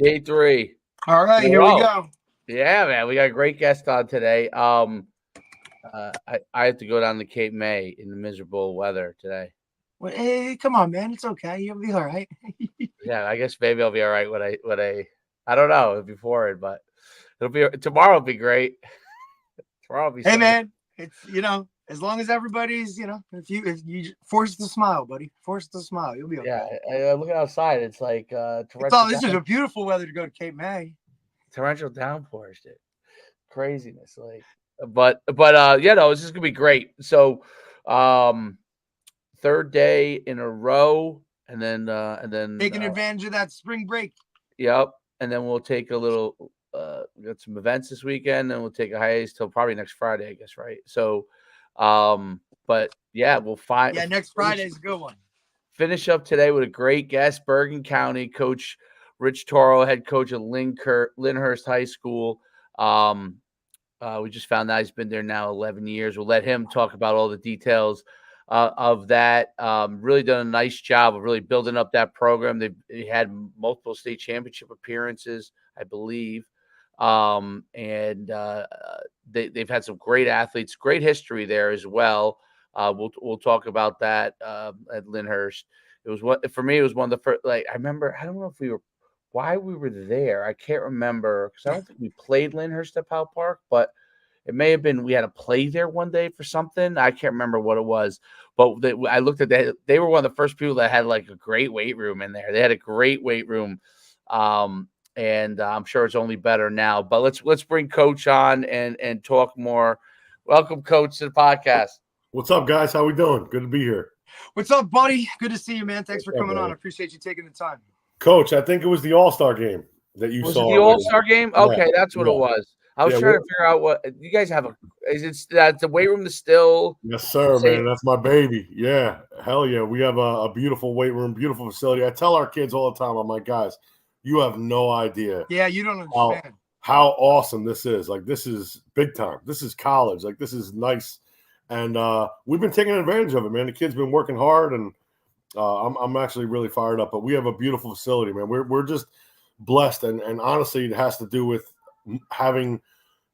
Day 3. All right, here we go. Yeah, man, we got a great guest on today. I have to go down to Cape May in the miserable weather today. Well, hey, come on, man. It's okay. You'll be all right. Yeah, I guess maybe I'll be all right when I don't know before it, but tomorrow will be great. Tomorrow will be Hey, man, it's as long as everybody's if you force the smile, buddy, force the smile, you'll be okay. Yeah, looking outside, it's like this is a beautiful weather to go to Cape May. Torrential downpours, dude. Craziness, but it's just gonna be great. So, third day in a row, and then taking advantage of that spring break. Yep, and then we'll take a little. We got some events this weekend, and we'll take a hiatus till probably next Friday, I guess, right? So, but yeah, we'll find. Yeah, next Friday is a good one. Finish up today with a great guest, Bergen County coach Rich Tuero, head coach of Lyndhurst High School. We just found out he's been there now 11 years. We'll let him talk about all the details of that. Really done a nice job of really building up that program. They had multiple state championship appearances, I believe. They've had some great athletes, great history there as well. We'll talk about that at Lyndhurst. It was one of the first. I remember. I don't know if why we were there. I can't remember because I don't think we played Lyndhurst at Powell Park, but it may have been we had to play there one day for something. I can't remember what it was, but I looked at that. They were one of the first people that had like a great weight room in there. They had a great weight room, and I'm sure it's only better now. But let's bring Coach on and talk more. Welcome, Coach, to the podcast. What's up, guys? How we doing? Good to be here. What's up, buddy? Good to see you, man. Thanks for coming on. I appreciate you taking the time. Coach, I think it was the All-Star game that you saw. Was it the All-Star game? Okay, that's what it was. I was trying to figure out what you guys have. Is it that the weight room is still? Yes, sir, man. That's my baby. Yeah, hell yeah. We have a beautiful weight room, beautiful facility. I tell our kids all the time, I'm like, guys, you have no idea. Yeah, you don't understand how awesome this is. Like, this is big time. This is college. Like, this is nice, and we've been taking advantage of it, man. The kids been working hard, and I'm actually really fired up. But we have a beautiful facility, man. We're just blessed, and honestly, it has to do with having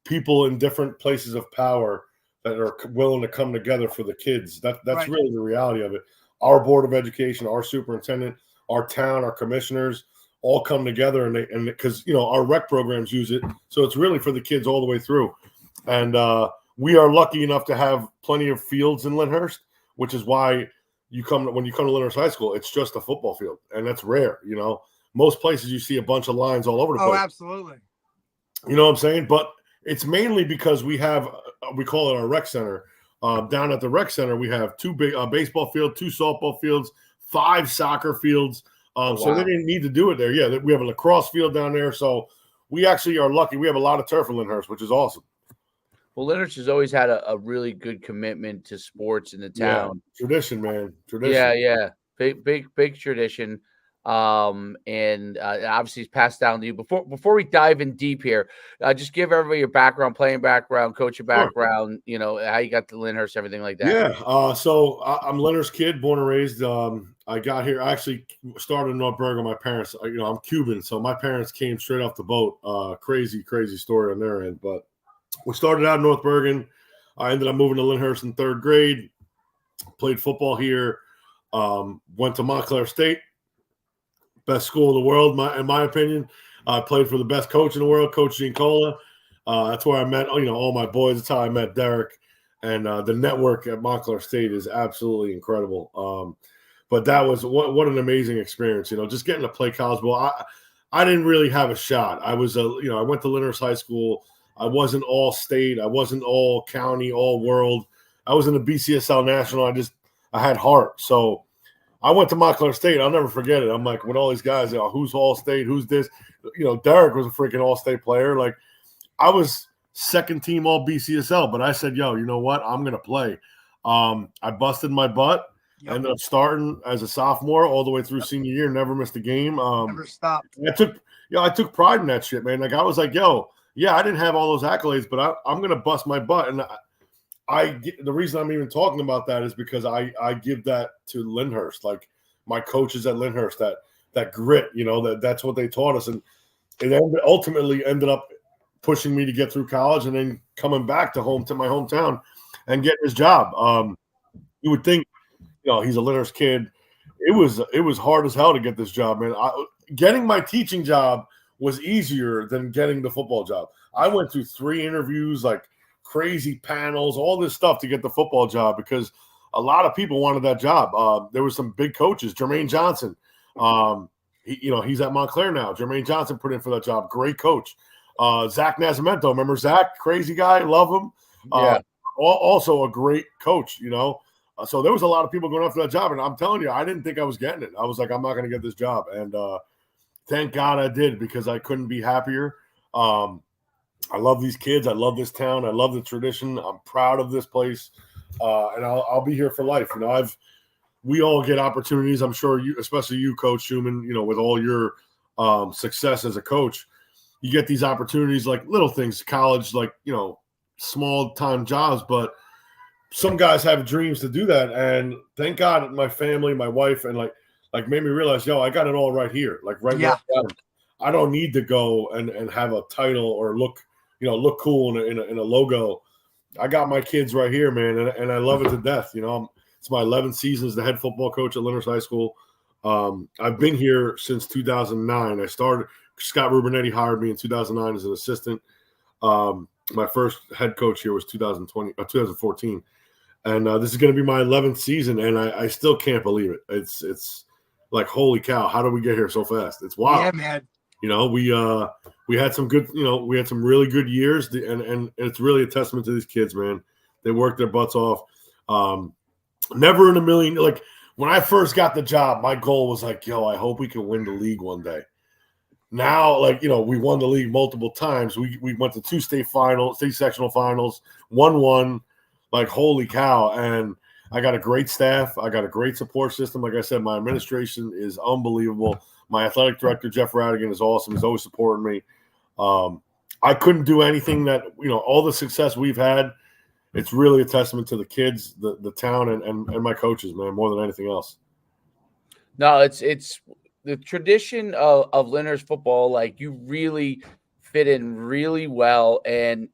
people in different places of power that are willing to come together for the kids. That's right. Really the reality of it. Our board of education, our superintendent, our town, our commissioners all come together, and because our rec programs use it, so it's really for the kids all the way through. And we are lucky enough to have plenty of fields in Lyndhurst, which is why when you come to Lyndhurst High School, it's just a football field, and that's rare. Most places you see a bunch of lines all over the place. Oh, absolutely. You know what I'm saying? But it's mainly because we have, we call it our rec center. Down at the rec center, we have 2 big baseball fields, 2 softball fields, 5 soccer fields. So they didn't need to do it there. Yeah, we have a lacrosse field down there. So we actually are lucky. We have a lot of turf in Lyndhurst, which is awesome. Well, Lyndhurst has always had a really good commitment to sports in the town. Yeah, tradition, man. Tradition. Yeah. Big tradition. And obviously it's passed down to you. Before we dive in deep here, just give everybody your background, playing background, coaching background, how you got to Lyndhurst, everything like that. Yeah. So I'm Lyndhurst kid, born and raised. I got here. I actually started in North Bergen. My parents, I'm Cuban, so my parents came straight off the boat. Crazy story on their end. But we started out in North Bergen. I ended up moving to Lyndhurst in 3rd grade. Played football here. Went to Montclair State. Best school in the world, in my opinion. I played for the best coach in the world, Coach Giancola. That's where I met, all my boys. That's how I met Derek. And the network at Montclair State is absolutely incredible. But that was what an amazing experience. Just getting to play college ball. I didn't really have a shot. I was I went to Lyndhurst High School. I wasn't all state. I wasn't all county, all world. I was in the BCSL national. I had heart. So I went to Montclair State. I'll never forget it. I'm like, with all these guys, who's all state? Who's this? Derek was a freaking all state player. Like, I was 2nd team all BCSL, but I said, yo, you know what? I'm going to play. I busted my butt. Yep. Ended up starting as a sophomore all the way through senior year. Never missed a game. Never stopped. I took pride in that shit, man. Like, I was like, yo, yeah, I didn't have all those accolades, but I'm going to bust my butt. And the reason I'm even talking about that is because I give that to Lyndhurst. Like, my coaches at Lyndhurst, that grit, that's what they taught us. And ultimately ended up pushing me to get through college and then coming back to my hometown and getting his job. You would think, he's a Lyndhurst kid. It was hard as hell to get this job, man. Getting my teaching job was easier than getting the football job. I went through 3 interviews, like crazy panels, all this stuff to get the football job because a lot of people wanted that job. There were some big coaches, Jermaine Johnson. He's at Montclair now. Jermaine Johnson put in for that job. Great coach. Zach Nascimento, remember Zach? Crazy guy, love him. Yeah. Also a great coach, So there was a lot of people going after that job, and I'm telling you, I didn't think I was getting it. I was like, I'm not going to get this job, and thank God I did because I couldn't be happier. I love these kids. I love this town. I love the tradition. I'm proud of this place, and I'll be here for life. We all get opportunities. I'm sure you, especially you, Coach Schuman, with all your success as a coach, you get these opportunities like little things, college, like, small time jobs, but some guys have dreams to do that. And thank God my family, my wife, and like made me realize, I got it all right here. Like now, I don't need to go and have a title or look cool in a logo. I got my kids right here, man. And I love it to death. It's my 11th season as the head football coach at Lyndhurst High School. I've been here since 2009. I started, Scott Rubinetti hired me in 2009 as an assistant. My first head coach here was 2014. And this is going to be my 11th season, and I still can't believe it. It's like, holy cow, how did we get here so fast? It's wild. Yeah, man. We had some good, we had some really good years, and it's really a testament to these kids, man. They worked their butts off. Never in a million. Like when I first got the job, my goal was like, I hope we can win the league one day. Now, we won the league multiple times. We went to 2 state sectional finals, 1-1. Like, holy cow. And I got a great staff. I got a great support system. Like I said, my administration is unbelievable. My athletic director, Jeff Radigan, is awesome. He's always supporting me. I couldn't do anything that, all the success we've had, it's really a testament to the kids, the town, and my coaches, man, more than anything else. No, it's the tradition of Lyndhurst football. Like, you really fit in really well, and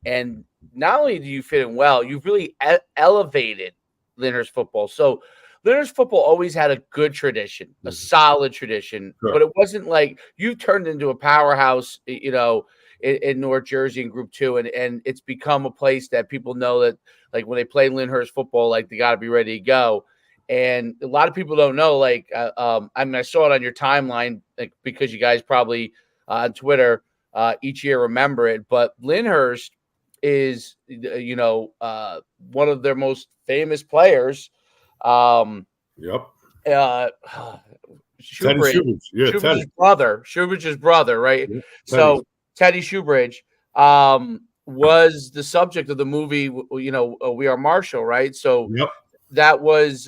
not only do you fit in well, you've really elevated Lyndhurst football. So Lyndhurst football always had a good tradition, a solid tradition, Sure. but it wasn't like you turned into a powerhouse, in North Jersey in Group 2, and it's become a place that people know that, like, when they play Lyndhurst football, like, they got to be ready to go. And a lot of people don't know, like, I saw it on your timeline, like, because you guys probably on Twitter each year remember it, but Lyndhurst is, one of their most famous players. Yep. Schubrich's brother, right? Yeah, so Teddy Schubrich was the subject of the movie, We Are Marshall, right? So yep. that was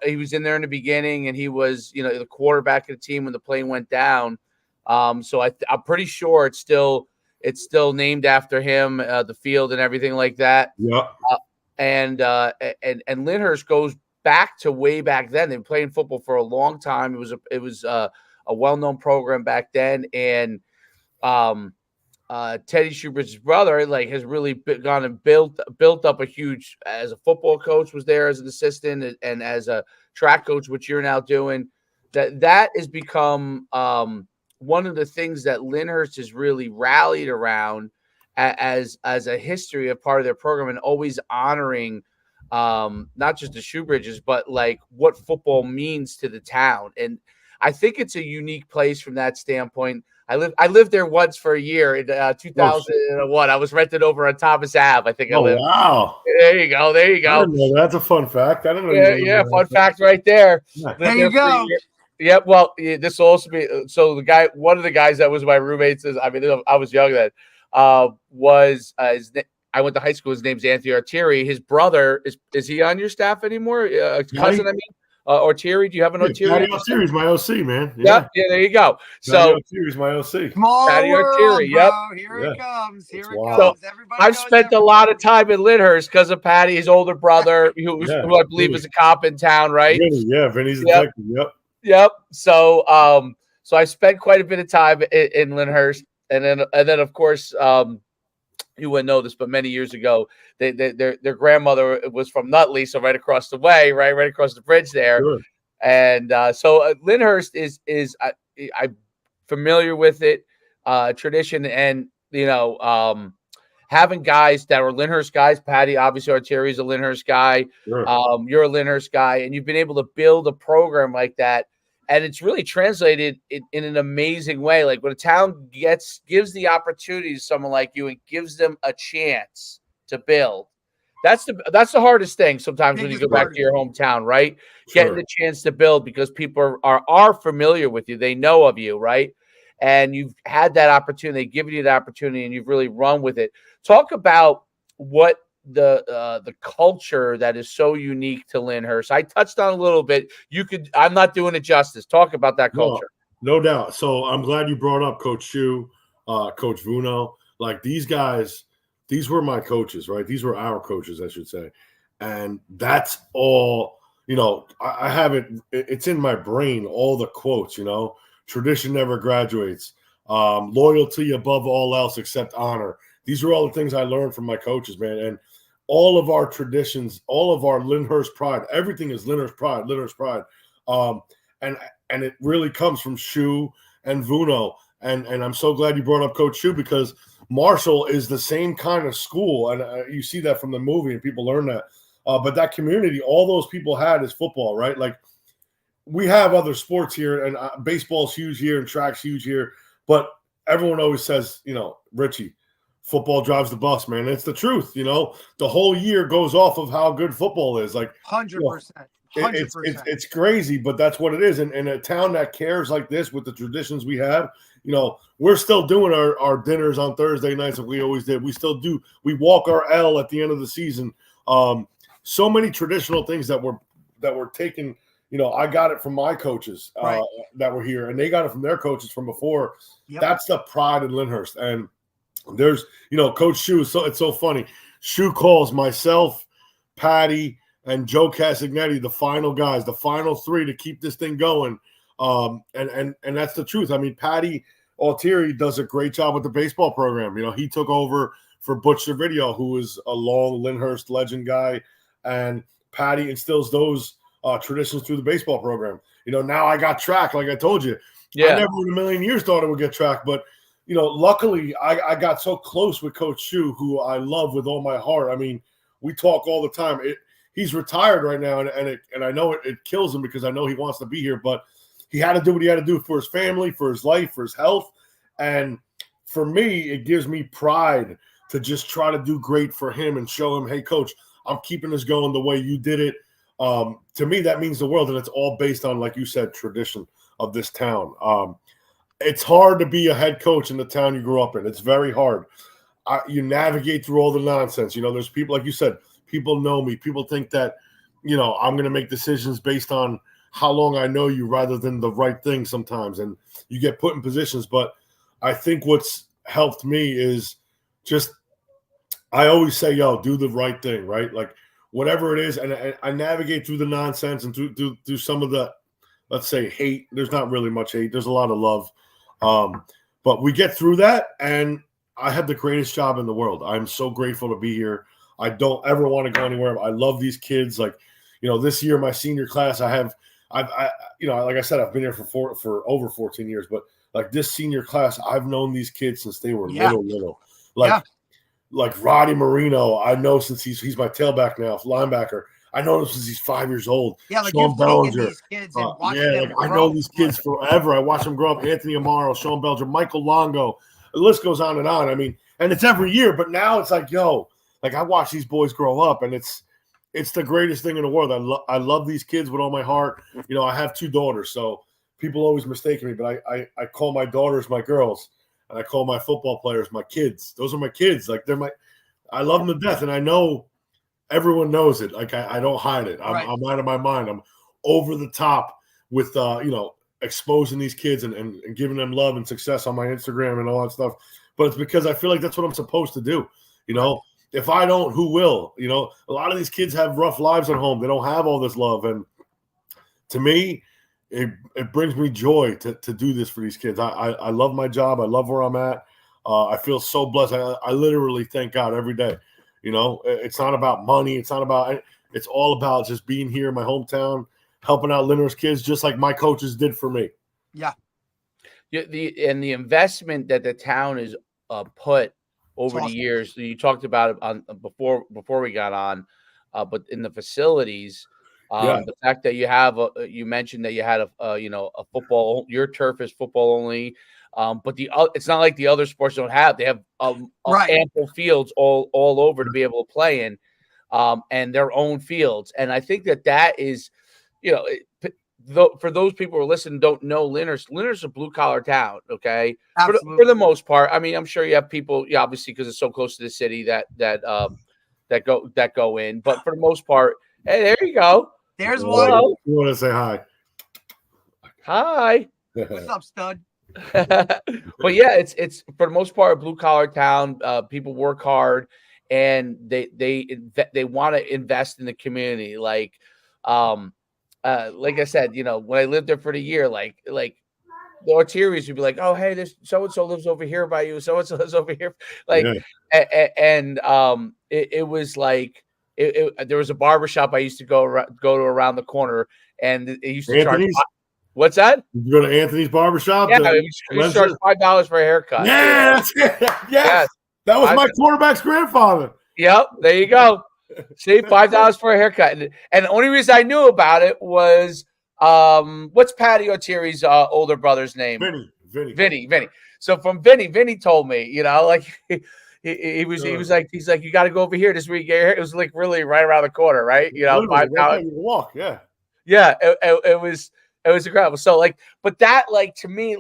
he was in there in the beginning, and he was, the quarterback of the team when the plane went down. So I'm pretty sure it's still named after him, the field and everything like that. Yeah. And Lyndhurst goes back to way back then. They've been playing football for a long time. It was a well-known program back then, and Teddy Schubrich's brother, like, has really gone and built up a huge, as a football coach, was there as an assistant, and as a track coach, which you're now doing. That has become one of the things that Lyndhurst has really rallied around as a history, of part of their program, and always honoring not just the Schubriches, but like what football means to the town. And I think it's a unique place from that standpoint. I lived there once for a year in 2001. I was rented over on Thomas Ave. I think I lived. Wow. There you go. That's a fun fact. I don't know. Yeah, fun fact right there. Yeah. There you go. Yep. Well, this will also be so. One of the guys that was my roommates I was young then. Was I went to high school. His name's Anthony Artieri. His brother is he on your staff anymore? Cousin, I mean. Artieri, do you have an Artieri? Patty Artieri's my OC, man. Yeah, there you go. So Artieri's my OC. Small Patty world, Artieri, yep. bro. Here it comes. It's Here it wild. comes. So Everybody I've knows spent a lot of time in Lyndhurst because of Patty, his older brother, who I believe is a cop in town, right? Vinny's a detective. Yep. So I spent quite a bit of time in Lyndhurst. and then of course, you wouldn't know this, but many years ago, their grandmother was from Nutley, so right across the way, right across the bridge there. Sure. And so Lyndhurst is I'm familiar with it, tradition, and having guys that are Lyndhurst guys. Patty, obviously, Arteri's a Lyndhurst guy. Sure. You're a Lyndhurst guy, and you've been able to build a program like that. And it's really translated in an amazing way. Like when a town gives the opportunity to someone like you and gives them a chance to build. That's the hardest thing sometimes when you go back to your hometown, right? Sure. Getting the chance to build because people are familiar with you. They know of you, right? And you've had that opportunity. They've given you the opportunity, and you've really run with it. Talk about what the culture that is so unique to Lyndhurst. I touched on a little bit. I'm not doing it justice. Talk about that culture. No doubt. So I'm glad you brought up Coach Schu, Coach Vuno. Like these guys, these were my coaches, right? These were our coaches, I should say. And that's all, I have it. It's in my brain, all the quotes, tradition never graduates, loyalty above all else except honor. These are all the things I learned from my coaches, man. And all of our traditions, all of our Lyndhurst pride, everything is Lyndhurst pride. And it really comes from Schu and Vuno. And I'm so glad you brought up Coach Schu because Marshall is the same kind of school. And you see that from the movie and people learn that. But that community, all those people had is football, right? Like we have other sports here and baseball's huge here and track's huge here. But everyone always says, Richie, football drives the bus, man. It's the truth, the whole year goes off of how good football is. Like 100%. 100%. It's crazy, but that's what it is. And in a town that cares like this with the traditions we have, we're still doing our dinners on Thursday nights like we always did. We still do. We walk our L at the end of the season. So many traditional things that were taken. I got it from my coaches that were here, and they got it from their coaches from before. Yep. That's the pride in Lyndhurst. And there's, Coach Schu. It's so funny. Schu calls myself, Patty, and Joe Casagnetti the final guys, the final three to keep this thing going. And that's the truth. I mean, Patty Altieri does a great job with the baseball program. He took over for Butch Davidio, who is a long Lyndhurst legend guy, and Patty instills those traditions through the baseball program. Now I got track, like I told you. Yeah. I never in a million years thought I would get track, but luckily I got so close with Coach Schu, who I love with all my heart. I mean, we talk all the time. He's retired right now, and I know it kills him because I know he wants to be here, but he had to do what he had to do for his family, for his life, for his health. And for me, it gives me pride to just try to do great for him and show him, hey, Coach, I'm keeping this going the way you did it. To me, that means the world, and it's all based on, like you said, tradition of this town. It's hard to be a head coach in the town you grew up in. It's very hard. You navigate through all the nonsense. There's people, like you said, people know me. People think that, I'm going to make decisions based on how long I know you rather than the right thing sometimes. And you get put in positions. But I think what's helped me is just, I always say, do the right thing, right? Like whatever it is. And I navigate through the nonsense and through some of the, let's say, hate. There's not really much hate. There's a lot of love. But we get through that, and I have the greatest job in the world. I'm so grateful to be here. I don't ever want to go anywhere. I love these kids. Like, this year, my senior class, like I said, I've been here for over 14 years, but like this senior class, I've known these kids since they were little. Like Roddy Marino, I know since he's my tailback now, linebacker. I know him since he's 5 years old. Yeah, like Sean Bellinger. These kids and them I know these kids forever. I watch them grow up. Anthony Amaro, Sean Bellinger, Michael Longo. The list goes on. I mean, and it's every year, but now it's like, I watch these boys grow up, and it's the greatest thing in the world. I love these kids with all my heart. I have 2 daughters, so people always mistake me, but I call my daughters my girls, and I call my football players my kids. Those are my kids. Like I love them to death, and I know everyone knows it. Like I don't hide it. I'm out of my mind. I'm over the top with exposing these kids and giving them love and success on my Instagram and all that stuff. But it's because I feel like that's what I'm supposed to do. If I don't, who will? A lot of these kids have rough lives at home. They don't have all this love. And to me, it brings me joy to do this for these kids. I love my job. I love where I'm at. I feel so blessed. I literally thank God every day. You know, it's not about money. It's all about just being here in my hometown, helping out Lyndhurst kids, just like my coaches did for me. Yeah. The investment that the town has put over the years. You talked about it on before we got on, but in the facilities, the fact that you have you mentioned that you had a football. Your turf is football only, but it's not like the other sports don't have. They have ample fields all over to be able to play in, and their own fields. And I think that is, for those people who are listening, don't know Lyndhurst. Lyndhurst is a blue collar town. Okay, for the most part. I mean, I'm sure you have people, obviously, because it's so close to the city that go in. But for the most part, hey, there you go. There's one. You want to say hi? Hi. What's up, stud? But yeah, it's for the most part a blue collar town. People work hard, and they want to invest in the community. Like I said, when I lived there for the year, like the Ortieris would be like, "Oh, hey, this so and so lives over here by you. So and so lives over here." It was like there was a barbershop I used to go to around the corner, and it used to charge. What's that? You go to Anthony's barbershop. Yeah, we charge $5 for a haircut. Yeah, yes. That was my quarterback's grandfather. Yep, there you go. See, $5 for a haircut, and the only reason I knew about it was what's Patty O'Teary's older brother's name? Vinny. So from Vinny told me, he was like, you got to go over here this week. It was like really right around the corner, right? $5. Walk, yeah. It was incredible. So but that to me,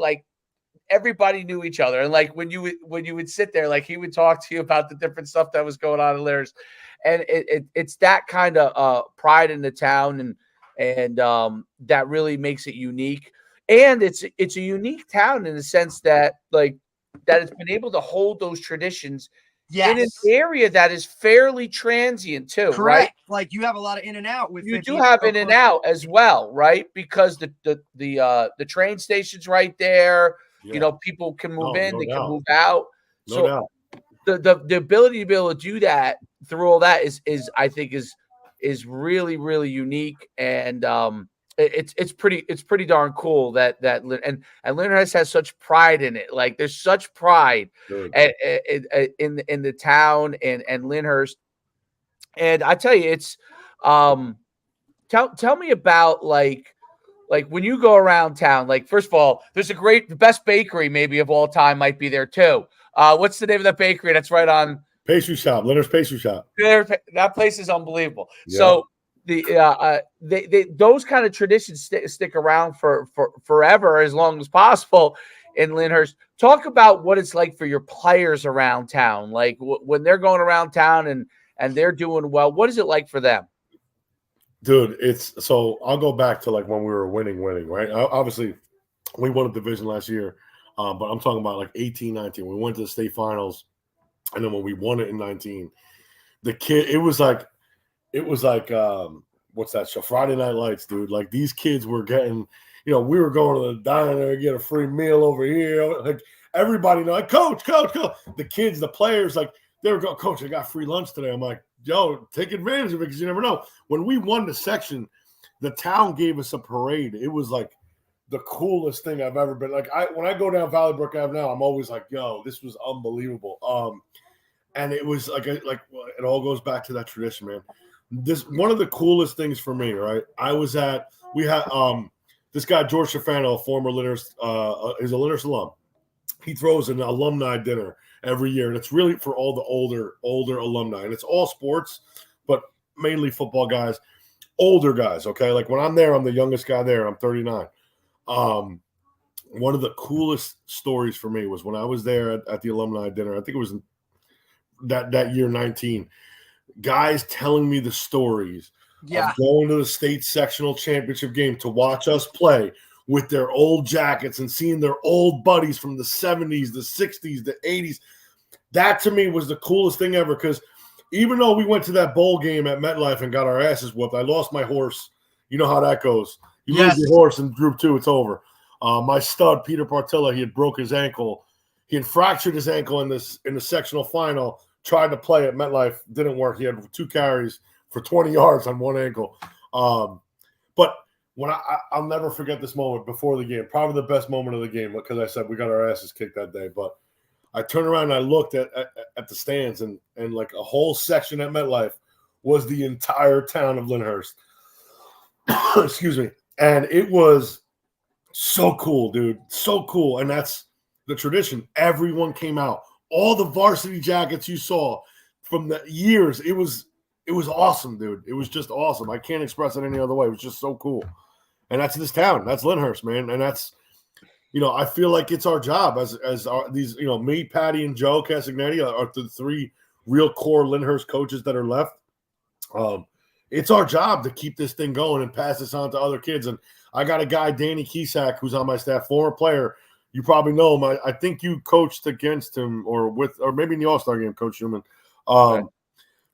everybody knew each other, and when you would sit there, he would talk to you about the different stuff that was going on in Lyndhurst, and it's that kind of pride in the town, and that really makes it unique. And it's a unique town in the sense that that it's been able to hold those traditions in an area that is fairly transient too. Correct. Right? You have a lot of in and out with you do have in and out as well, right? Because the train station's right there. Yeah. People can move in, they can move out. No doubt. The ability to be able to do that through all that is I think is really, really unique, and it's pretty darn cool that and Lyndhurst has such pride in it. There's such pride in the town and Lyndhurst. And I tell you, it's tell me about when you go around town. First of all, there's the best bakery maybe of all time might be there too. What's the name of that bakery that's right on Pastry Shop? Lyndhurst Pastry Shop. That place is unbelievable. Yeah. So those kind of traditions stick around for forever, as long as possible in Lyndhurst. Talk about what it's like for your players around town, when they're going around town and they're doing well. What is it like for them? Dude, so I'll go back to when we were winning, right? Obviously, we won a division last year, but I'm talking about 18, 19. We went to the state finals, and then when we won it in 19, the kid, it was like what's that show? Friday Night Lights, dude. These kids were getting, we were going to the diner and get a free meal over here. Everybody coach. The kids, the players, they were going, Coach, I got free lunch today. I'm like, yo, take advantage of it because you never know. When we won the section, the town gave us a parade. It was the coolest thing I've ever been. When I go down Valley Brook Ave now, I'm always like, yo, this was unbelievable. And it was it all goes back to that tradition, man. This one of the coolest things for me, right? We had this guy George Schifano, a former Lyndhurst, is a Lyndhurst alum. He throws an alumni dinner every year, and it's really for all the older alumni, and it's all sports, but mainly football guys, older guys. Okay, when I'm there, I'm the youngest guy there. I'm 39. One of the coolest stories for me was when I was there at the alumni dinner. I think it was that year 19. Guys telling me the stories of going to the state sectional championship game to watch us play with their old jackets and seeing their old buddies from the 70s, the 60s, the 80s. That to me was the coolest thing ever, because even though we went to that bowl game at MetLife and got our asses whooped, I lost my horse. You know how that goes. You lose your horse in Group 2, it's over. My stud, Peter Partilla, he had broke his ankle. He had fractured his ankle in the sectional final. Tried to play at MetLife, didn't work. He had 2 carries for 20 yards on one ankle. But when I'll never forget this moment before the game. Probably the best moment of the game because I said we got our asses kicked that day. But I turned around and I looked at the stands and like a whole section at MetLife was the entire town of Lyndhurst. Excuse me. And it was so cool, dude. So cool. And that's the tradition. Everyone came out. All the varsity jackets you saw from the years, it was awesome, dude. It was just awesome. I can't express it any other way. It was just so cool. And that's this town. That's Lyndhurst, man. And that's, I feel like it's our job as these, me, Patty, and Joe Casagnetti are the 3 real core Lyndhurst coaches that are left. It's our job to keep this thing going and pass this on to other kids. And I got a guy, Danny Kisak, who's on my staff, former player. You probably know him. I think you coached against him or maybe in the All-Star game, Coach Schuman.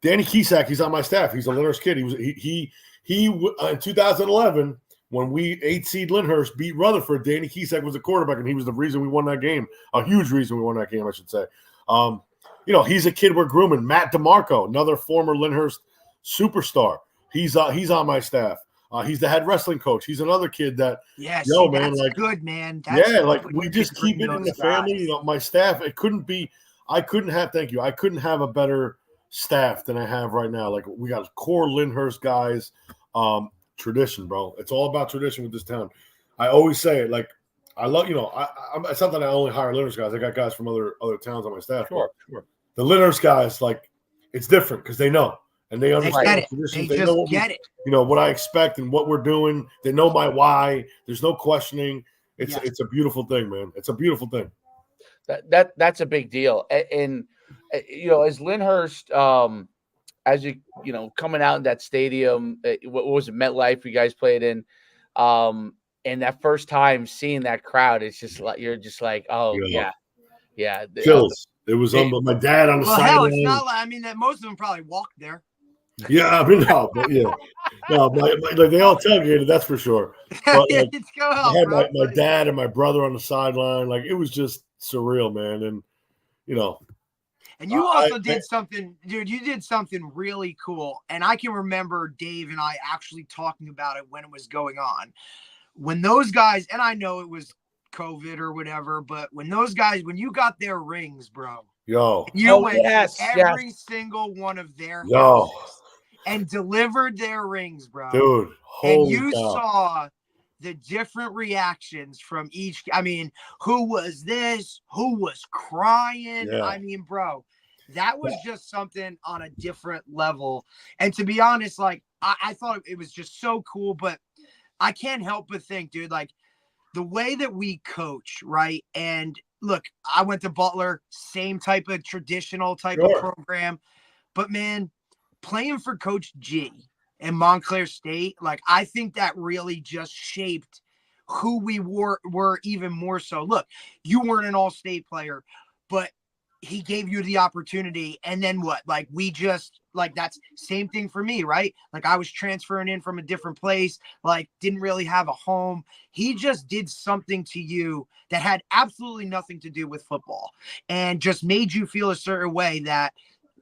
Danny Kisak, he's on my staff. He's a Lyndhurst kid. He in 2011, when we 8-seed Lyndhurst beat Rutherford, Danny Kisak was the quarterback, and he was the reason we won that game. A huge reason we won that game, I should say. He's a kid we're grooming. Matt DeMarco, another former Lyndhurst superstar. He's on my staff. He's the head wrestling coach. He's another kid that, that's good, man. We just keep it in the family. My staff, I couldn't have a better staff than I have right now. Like, we got core Lyndhurst guys. Tradition, bro. It's all about tradition with this town. I always say it. Like, I love, it's not that I only hire Lyndhurst guys. I got guys from other towns on my staff. Sure. The Lyndhurst guys, like, it's different because they know. And they understand the tradition. They know what I expect and what we're doing. They know my why. There's no questioning. It's a beautiful thing, man. It's a beautiful thing. That's a big deal. And as Lyndhurst, as you coming out in that stadium, what was it, MetLife you guys played in, and that first time seeing that crowd, it's just like you're just like, oh yeah. Chills. It was unbelievable. My dad on the sideline. Hell, it's not like, that most of them probably walked there. Yeah, I mean, no, they all tailgated, that's for sure. But, I had my dad and my brother on the sideline. Like, it was just surreal, man. And and you also did something, dude. You did something really cool, and I can remember Dave and I actually talking about it when it was going on. When those guys, and I know it was COVID or whatever, but when you got their rings, bro, you went to every single one of their houses and delivered their rings, bro, dude. And you saw the different reactions from each. I mean, who was this? Who was crying? Yeah. I mean, bro, that was just something on a different level. And to be honest, like, I thought it was just so cool, but I can't help but think, dude, like, the way that we coach, right? And look, I went to Butler, same type of traditional type of program, but man, playing for Coach G and Montclair State, like, I think that really just shaped who we were even more so. Look, you weren't an all-state player, but he gave you the opportunity. And then what? Like, we just, like, that's same thing for me, right? Like, I was transferring in from a different place, like, didn't really have a home. He just did something to you that had absolutely nothing to do with football and just made you feel a certain way that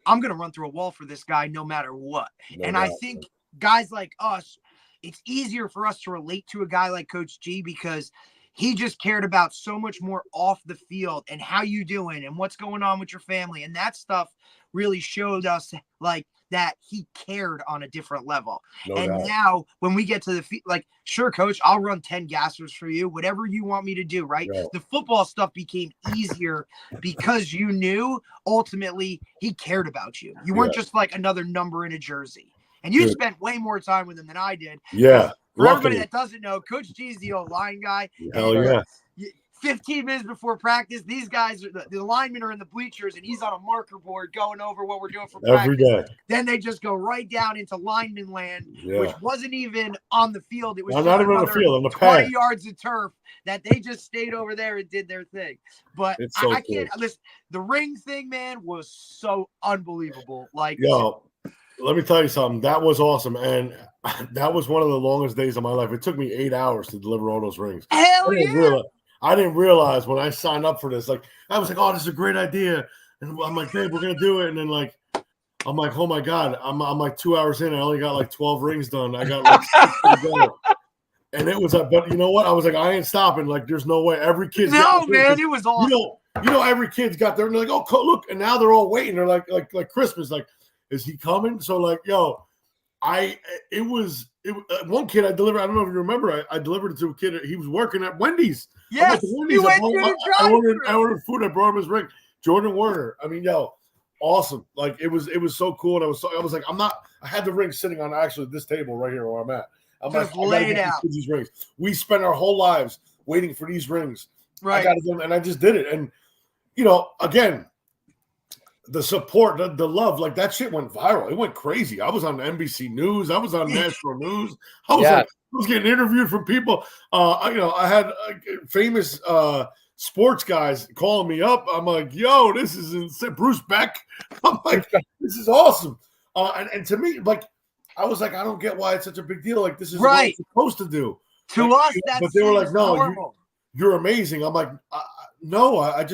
I'm going to run through a wall for this guy no matter what. I think guys like us, it's easier for us to relate to a guy like Coach G because he just cared about so much more off the field and how you doing and what's going on with your family. And that stuff really showed us, like, that he cared on a different level. Now when we get to the field, like, sure, coach, I'll run 10 gassers for you, whatever you want me to do. Right. The football stuff became easier because you knew ultimately he cared about you. You weren't just like another number in a jersey, and you spent way more time with him than I did. Yeah. For everybody that doesn't know, Coach G is the O-line guy. Hell yeah. 15 minutes before practice, these guys, the linemen are in the bleachers, and he's on a marker board going over what we're doing for practice. Every day. Then they just go right down into lineman land, which wasn't even on the field. It was not even on the field, on the 20 pad. yards of turf that they just stayed over there and did their thing. But I can't listen. The ring thing, man, was so unbelievable. Like, let me tell you something. That was awesome. And that was one of the longest days of my life. It took me 8 hours to deliver all those rings. Hell yeah. I didn't realize when I signed up for this. Like, I was like, oh, this is a great idea. And I'm like, babe, we're going to do it. And then, like, I'm like, oh, my God. I'm like 2 hours in. I only got like 12 rings done. I got like 6 to go. And it was like, but you know what? I was like, I ain't stopping. Like, there's no way. Every kid's no, man, it was awesome. You know, every kid's got their, and they're like, oh, look. And now they're all waiting. They're like Christmas. Like, is he coming? So, like, yo, one kid I delivered. I don't know if you remember. I delivered it to a kid. He was working at Wendy's. Yes, Wendy's. I ordered food. I brought him his ring. Jordan Werner. I mean, yo, awesome. Like it was so cool. And I was like, I had the ring sitting on actually this table right here where I'm at. I'm just like, laid out. These rings. We spent our whole lives waiting for these rings. Right. I got them, and I just did it. And you know, again, the support, the love, like that shit went viral. It went crazy. I was on NBC News. I was on national news. I was getting interviewed from people. I had famous sports guys calling me up. I'm like, yo, this is insane. Bruce Beck. I'm like, this is awesome. And to me, like, I was like, I don't get why it's such a big deal. Like, this is what it's supposed to do. To us, that's but they were like, no, normal. You're amazing. I'm like, no, I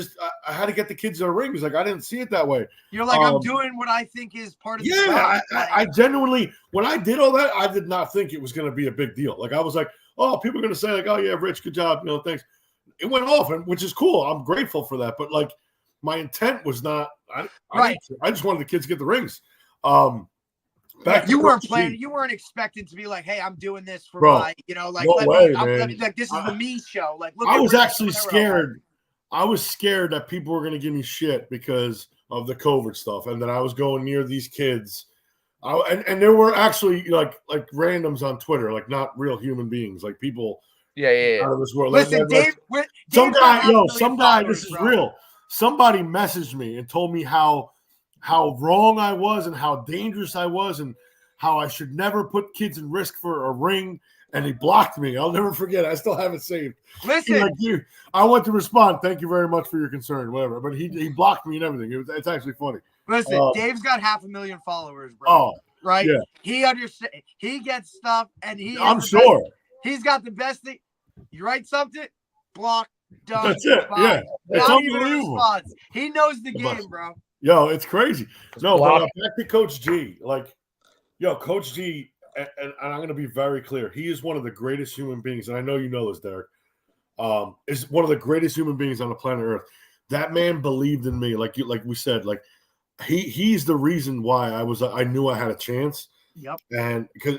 had to get the kids their rings. Like, I didn't see it that way. You're like, I'm doing what I think is part of the job. I genuinely, when I did all that, I did not think it was going to be a big deal. Like, I was like, oh, people are going to say, like, oh, yeah, Rich, good job. You know, thanks. It went off, which is cool. I'm grateful for that. But, like, my intent was not, I just wanted the kids to get the rings. You weren't planning. You weren't expecting to be like, "Hey, I'm doing this for my," like, no way, like this is the me show. Like, look. I was actually scared. I was scared that people were going to give me shit because of the COVID stuff, and that I was going near these kids. And there were actually like randoms on Twitter, like not real human beings, like people. Yeah. Out of this world. Listen, Dave. Some guy. This is real. Somebody messaged me and told me how wrong I was and how dangerous I was and how I should never put kids in risk for a ring. And he blocked me. I'll never forget. I still have it saved. Listen, I went to respond. Thank you very much for your concern, whatever. But he blocked me and everything. It's actually funny. Listen, Dave's got 500,000 followers, bro. Oh, right? Yeah. He understands. He gets stuff, and I'm sure he's got the best thing. You write something, block, done. That's it. Bye. Yeah, it's Not even a unbelievable. response. He knows the game, bro. Yo, it's crazy. No, but back to Coach G. Like, yo, Coach G, and I'm going to be very clear. He is one of the greatest human beings, and I know you know this, Derek. Is one of the greatest human beings on the planet Earth. That man believed in me, like we said. Like, he's the reason why I knew I had a chance. Yep. And because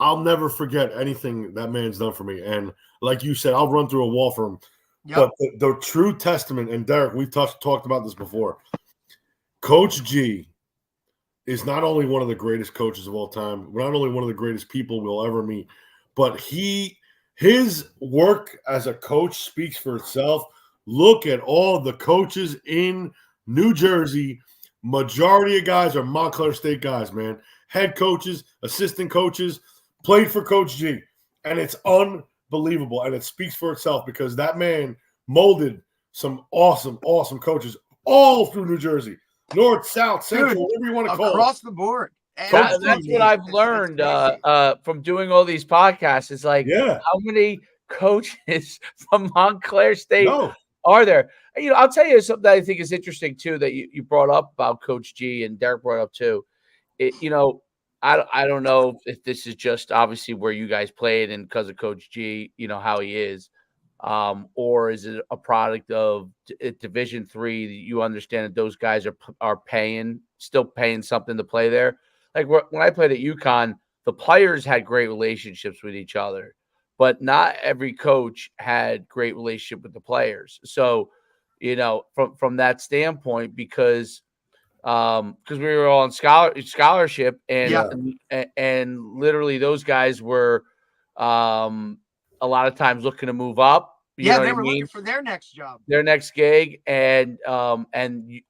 I'll never forget anything that man's done for me. And like you said, I'll run through a wall for him. Yep. But the true testament, and Derek, we've talked about this before. Coach G is not only one of the greatest coaches of all time, not only one of the greatest people we'll ever meet, but his work as a coach speaks for itself. Look at all the coaches in New Jersey. Majority of guys are Montclair State guys, man. Head coaches, assistant coaches, played for Coach G. And it's unbelievable. And it speaks for itself because that man molded some awesome, awesome coaches all through New Jersey. North, South, Central, whatever you want to call it. Across the board. That's what I've learned from doing all these podcasts. Is like, how many coaches from Montclair State are there? You know, I'll tell you something that I think is interesting too that you brought up about Coach G and Derek brought up too. I don't know if this is just obviously where you guys played and because of Coach G, you know how he is, or is it a product of Division III that you understand that those guys are still paying something to play there? Like when I played at UConn, the players had great relationships with each other, but not every coach had great relationship with the players. So, you know, from that standpoint, because we were all on scholarship and literally those guys were a lot of times looking to move up. You know they were looking for their next job, their next gig, and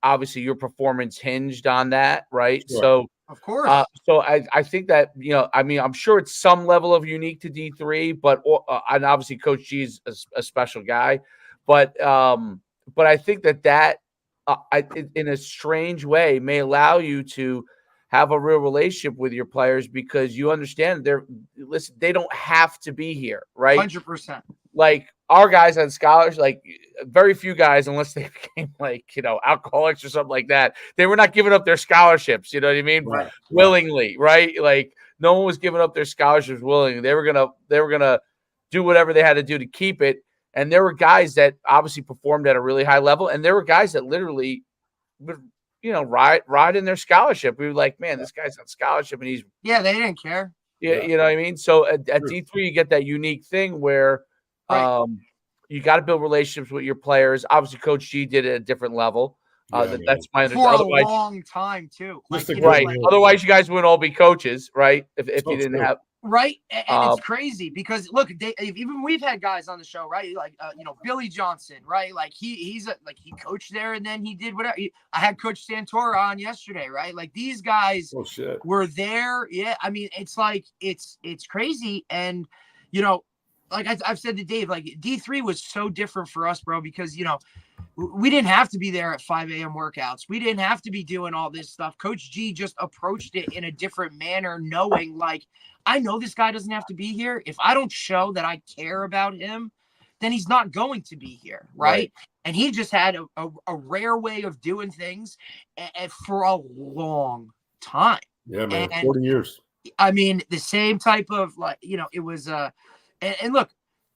obviously your performance hinged on that, right? Sure. So of course, so I think that, you know, I mean, I'm sure it's some level of unique to D3, but and obviously Coach G is a special guy, but I think that in a strange way may allow you to have a real relationship with your players because you understand they don't have to be here, right? 100%. Like our guys had scholars, like very few guys, unless they became like, alcoholics or something like that, they were not giving up their scholarships. You know what I mean? Right. Willingly, right? Like no one was giving up their scholarships willingly. They were gonna do whatever they had to do to keep it. And there were guys that obviously performed at a really high level, and there were guys that literally would, ride in their scholarship. We were like, man, this guy's on scholarship, and they didn't care. Yeah, you know what I mean? So at D3, you get that unique thing where you got to build relationships with your players. Obviously, Coach G did it at a different level. That's my understanding. For a long time, too. Otherwise, you guys wouldn't all be coaches, right? If you didn't have. Right. And it's crazy because, look, even we've had guys on the show, right? Like, Billy Johnson, right? Like, he coached there and then he did whatever. I had Coach Santoro on yesterday, right? Like, these guys were there. Yeah. I mean, it's like, it's crazy. And, like I've said to Dave, like D3 was so different for us, bro, because, we didn't have to be there at 5 a.m. workouts. We didn't have to be doing all this stuff. Coach G just approached it in a different manner, knowing like, I know this guy doesn't have to be here. If I don't show that I care about him, then he's not going to be here. Right. And he just had a rare way of doing things for a long time. Yeah, man. 40 years. I mean, the same type of like, it was and look,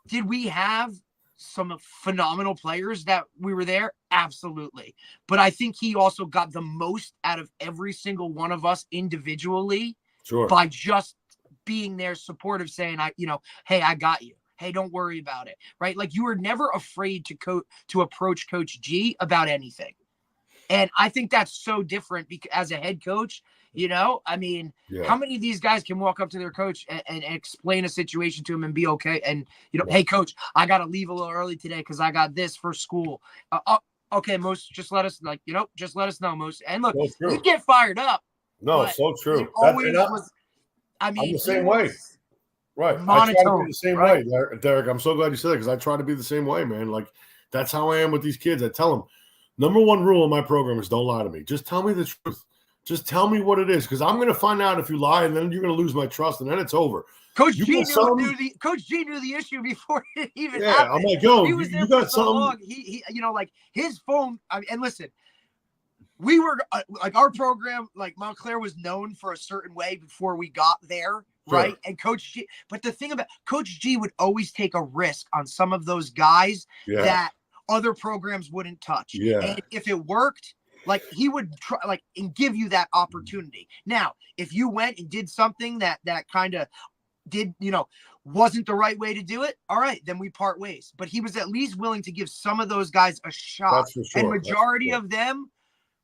did we have some phenomenal players that we were there? Absolutely. But I think he also got the most out of every single one of us individually by just being there supportive, saying, hey, I got you. Hey, don't worry about it. Right. Like you were never afraid to approach Coach G about anything. And I think that's so different because as a head coach, I mean, how many of these guys can walk up to their coach and explain a situation to him and be okay? And, hey, coach, I got to leave a little early today because I got this for school. Okay, Most, just let us just let us know, Most. And look, you get fired up. No, so true. I'm the same way. Right. Monotone, I try to be the same way, Derek. I'm so glad you said that because I try to be the same way, man. Like, that's how I am with these kids. I tell them, number one rule in my program is don't lie to me. Just tell me the truth. Just tell me what it is, because I'm going to find out if you lie, and then you're going to lose my trust, and then it's over. Coach G knew the issue before it even happened. I'm like, yo, he was there you for got so something. long. He, like his phone. I mean, and listen, we were like our program, like Montclair was known for a certain way before we got there, right? And Coach G, but the thing about Coach G would always take a risk on some of those guys that other programs wouldn't touch. Yeah, and if it worked. Like he would try, like, and give you that opportunity. Now, if you went and did something that kind of did, wasn't the right way to do it, all right, then we part ways. But he was at least willing to give some of those guys a shot. That's for sure. And majority of them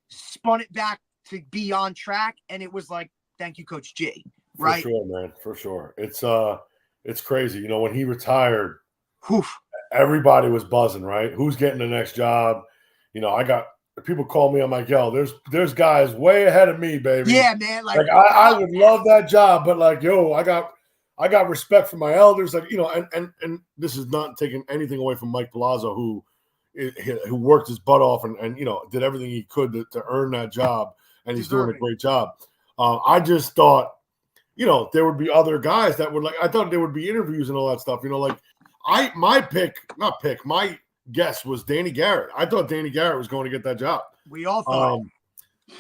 spun it back to be on track. And it was like, thank you, Coach G. Right? For sure, man. For sure. It's crazy. When he retired, everybody was buzzing, right? Who's getting the next job? People call me. I'm like, yo, there's guys way ahead of me, baby. Yeah, man. Like I would love that job, but like, yo, I got respect for my elders. Like, and this is not taking anything away from Mike Palazzo, who worked his butt off and did everything he could to earn that job, and he's doing a great job. I just thought, there would be other guys that would I thought there would be interviews and all that stuff. My guess was Danny Garrett. I thought Danny Garrett was going to get that job. We all thought.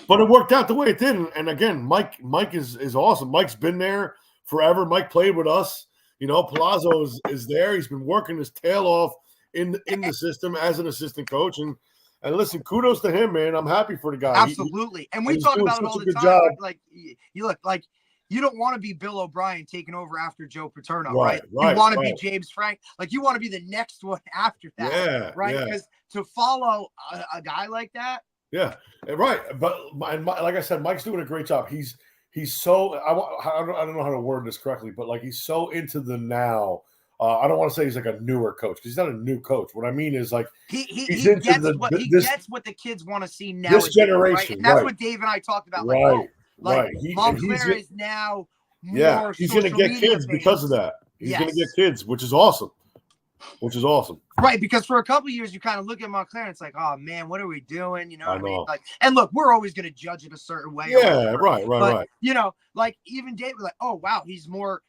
But it worked out the way it did. And again, Mike is awesome. Mike's been there forever. Mike played with us. Palazzo is there. He's been working his tail off in the system as an assistant coach. And listen, kudos to him, man. I'm happy for the guy. Absolutely. And we talk about it all the time. Job. Like you look like you don't want to be Bill O'Brien taking over after Joe Paterno, right? You want to be James Frank. Like you want to be the next one after that, right? Because to follow a guy like that. Yeah, right. But like I said, Mike's doing a great job. He's so I don't know how to word this correctly, but like he's so into the now. I don't want to say he's like a newer coach because he's not a new coach. What I mean is like he gets what the kids want to see now. This generation, right? And that's what Dave and I talked about. Like, Montclair is now more he's going to get kids because of that. He's going to get kids, which is awesome. which is awesome. Right, because for a couple of years you kind of look at Montclair and it's like, oh man, what are we doing? You know what I mean? Like, and look, we're always going to judge it a certain way. Yeah, right. But you know, like even Dave was like, oh wow, he's more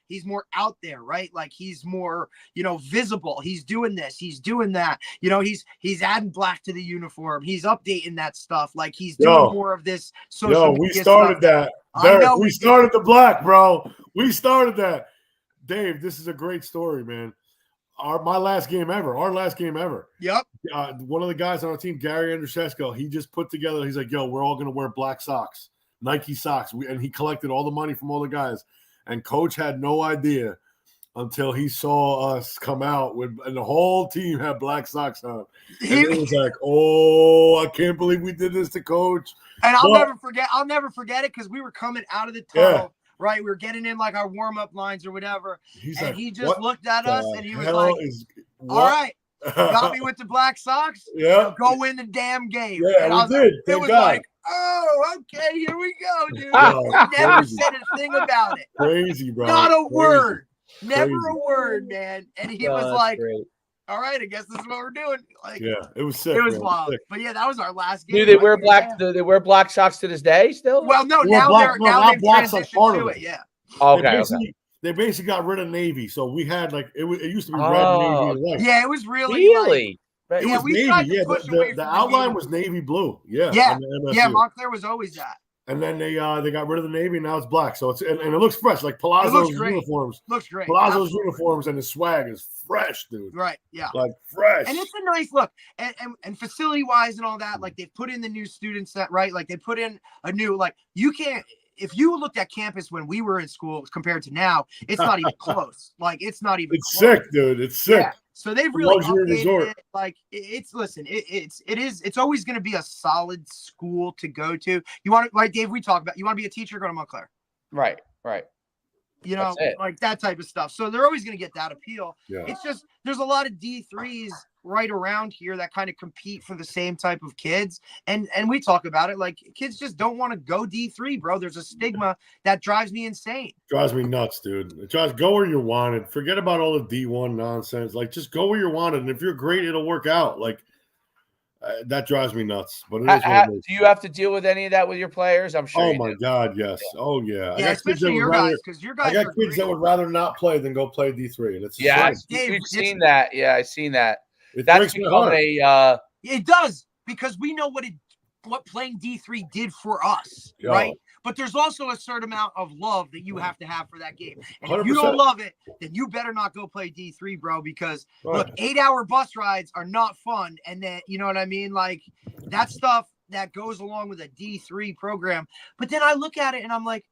out there, right? Like he's more, you know, visible. He's doing this, he's doing that. You know, he's adding black to the uniform. He's updating that stuff. Like he's doing more of this social media we started stuff. that. Derek, we started the black, bro. We started that. Dave, this is a great story, man. Our last game ever. Yep. One of the guys on our team, Gary Andrzejewski, he just put together, he's like, yo, we're all going to wear black socks, Nike socks. And he collected all the money from all the guys. And coach had no idea until he saw us come out and the whole team had black socks on. And it was like, oh, I can't believe we did this to coach. And I'll never forget it because we were coming out of the tunnel. Yeah. Right, we were getting in like our warm-up lines or whatever, he just looked at us and he was like, "All right, got me with the black socks. Yeah, go win the damn game." Yeah, and we did. It was like, "Oh, okay, here we go, dude." Never said a thing about it. Crazy, bro. Not a word. Never a word, man. And he was like, great. All right, I guess this is what we're doing. Like, yeah, it was sick. It was wild. But yeah, that was our last game. Do they wear black? Do they wear black socks to this day still? Well, no, now they've transitioned to it. Yeah. Okay. They basically got rid of navy, so we had like it used to be red, navy, and white. Yeah, it was really. It was navy. Yeah, the outline was navy blue. Yeah. Yeah. Montclair was always that. And then they got rid of the navy, and now it's black. So it's and it looks fresh, like Palazzo's uniforms. Looks great. Palazzo's uniforms and the swag is fresh, dude. Right. Yeah. Like fresh. And it's a nice look. And facility wise and all that, like they've put in the new student set, right? Like they put in a new, like you can't. If you looked at campus when we were in school compared to now, it's not even close. Like it's not even. It's close. Sick, dude. It's sick. Yeah. So they've really updated it. Like it's always going to be a solid school to go to. You want to, like Dave, we talk about, you want to be a teacher, go to Montclair. Right. You know, like that type of stuff. So they're always going to get that appeal. Yeah. It's just, there's a lot of D3s right around here that kind of compete for the same type of kids. And we talk about it. Like kids just don't want to go D3, bro. There's a stigma that drives me insane. Drives me nuts, dude. Go where you're wanted. Forget about all the D1 nonsense. Like just go where you're wanted. And if you're great, it'll work out. Like that drives me nuts. But do you have to deal with any of that with your players? I'm sure. Oh my God, yes. Yeah. Oh yeah. Yeah, especially your guys, because your guys. I got kids that would rather not play than go play D3, and it's we've seen that. Yeah, I've seen that. That's become It does, because we know what playing D3 did for us, right? But there's also a certain amount of love that you have to have for that game. And 100%. If you don't love it, then you better not go play D3, bro, because look, 8-hour bus rides are not fun. And then, you know what I mean? Like that stuff that goes along with a D3 program. But then I look at it and I'm like,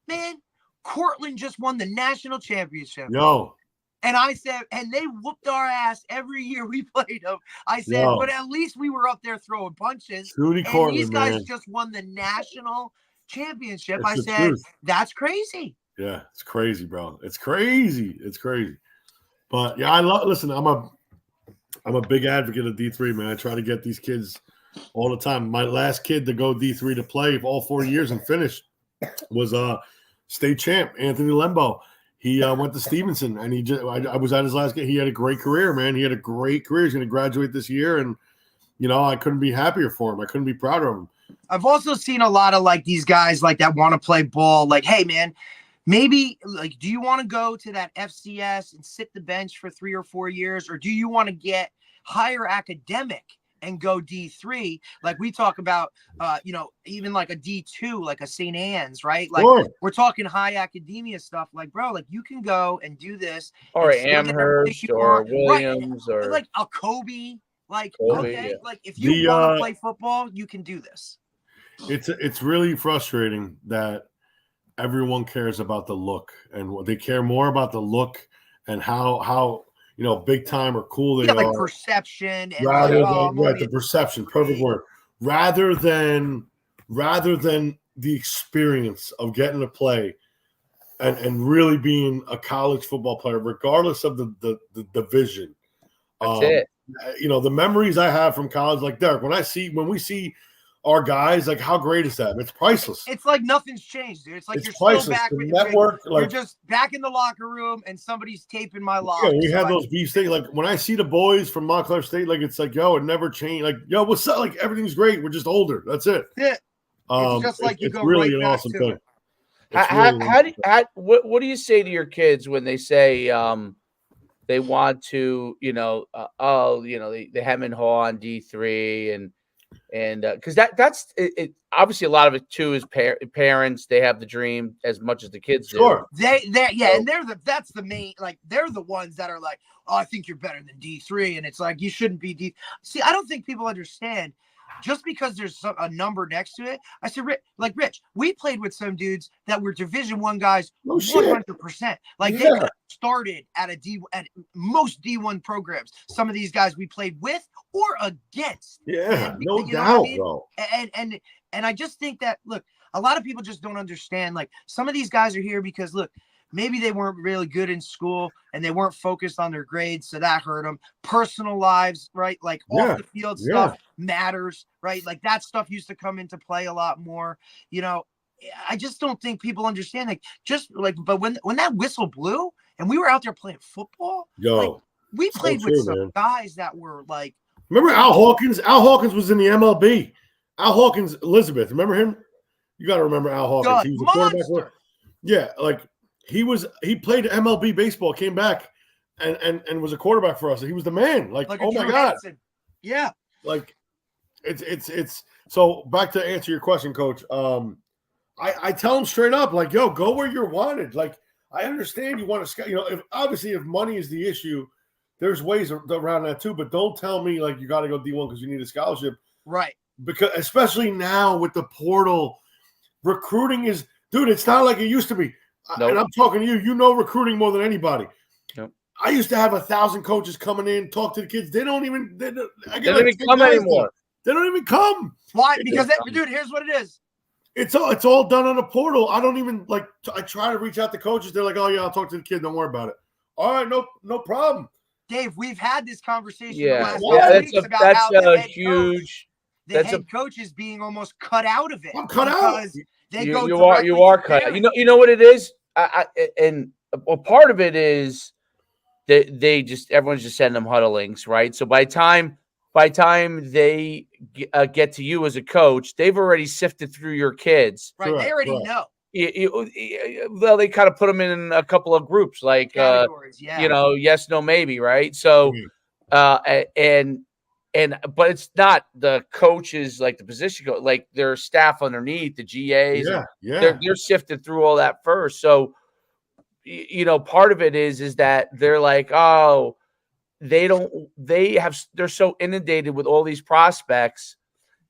man, Cortland just won the national championship. And I said, and they whooped our ass every year we played them. I said, but at least we were up there throwing punches. And these guys just won the national championship. I said, that's crazy. Yeah, it's crazy, bro. It's crazy. But yeah, listen, I'm a big advocate of D3, man. I try to get these kids all the time. My last kid to go D3 to play all 4 years and finish was state champ, Anthony Lembo. He went to Stevenson, and I was at his last game. He had a great career, man. He had a great career. He's going to graduate this year, and, you know, I couldn't be happier for him. I couldn't be prouder of him. I've also seen a lot of, like, these guys, like, that want to play ball. Like, hey, man, maybe, like, do you want to go to that FCS and sit the bench for 3 or 4 years, or do you want to get higher academic and go D3? Like we talk about, you know, even like a D2, like a St. Anne's, right? Like we're talking high academia stuff. Like, bro, like you can go and do this. Or Amherst or Williams or like a Kobe. Like, like if you want to play football, you can do this. It's really frustrating that everyone cares about the look, and they care more about the look and how you know, big time or cool they like are. Perception. And the perception, perfect word. Rather than the experience of getting to play and really being a college football player, regardless of the division. That's it. You know, the memories I have from college, like Derek, when we see our guys. Like, how great is that? It's priceless. It's like nothing's changed, dude. It's like you're priceless. still back The with network. you're just back in the locker room and somebody's taping my lock. Yeah, we had those beef things. Like when I see the boys from Montclair State, like it's like, yo, it never changed. Like, yo, what's up? Like everything's great. We're just older. That's it. It's just like you it's go really right an back awesome to thing. it. What do you say to your kids when they say they want to, they hem and haw on D3 and because that's it. Obviously, a lot of it too is parents. They have the dream as much as the kids do. Sure. And that's the main, like, they're the ones that are like, oh, I think you're better than D3, and it's like you shouldn't be D. See, I don't think people understand. Just because there's a number next to it, I said, Rich, we played with some dudes that were Division I guys, 100%. Like they could have started at most D1 programs. Some of these guys we played with or against. Yeah, and, no doubt, bro. And I just think that, look, a lot of people just don't understand. Like, some of these guys are here because, look, maybe they weren't really good in school and they weren't focused on their grades, so that hurt them. Personal lives, right? Like off the field stuff matters, right? Like that stuff used to come into play a lot more. I just don't think people understand. But when that whistle blew and we were out there playing football, we played with some guys that were like. Remember Al Hawkins? Al Hawkins was in the MLB. Al Hawkins, Elizabeth. Remember him? You got to remember Al Hawkins. He was a quarterback. Yeah, like. He played MLB baseball, came back and was a quarterback for us. He was the man. Like oh my God. Hansen. Yeah. Like it's so back to answer your question, Coach. I tell him straight up, like, yo, go where you're wanted. Like, I understand you want to scout, if money is the issue, there's ways around that too, but don't tell me like you got to go D1 because you need a scholarship. Right. Because especially now with the portal, recruiting is, dude, it's not like it used to be. Nope. And I'm talking to you, recruiting more than anybody. Yep. I used to have 1,000 coaches coming in, talk to the kids. They don't even come anymore. They don't even come. Why? Because dude, here's what it is. It's all done on a portal. I don't even I try to reach out to coaches. They're like, oh yeah, I'll talk to the kid. Don't worry about it. All right, no problem. Dave, we've had this conversation the last huge. The head coach is being almost cut out of it. I'm cut out. You are cut out. You know what it is? And part of it is that everyone's just sending them huddle links, right? So by time they get to you as a coach, they've already sifted through your kids. Right, they already know. Well, they kind of put them in a couple of groups, like categories, yes, no, maybe, right? So, but it's not the coaches, like the position coach, like their staff underneath, the GAs. They're sifted through all that first. So, part of it is that they're like, oh, they're so inundated with all these prospects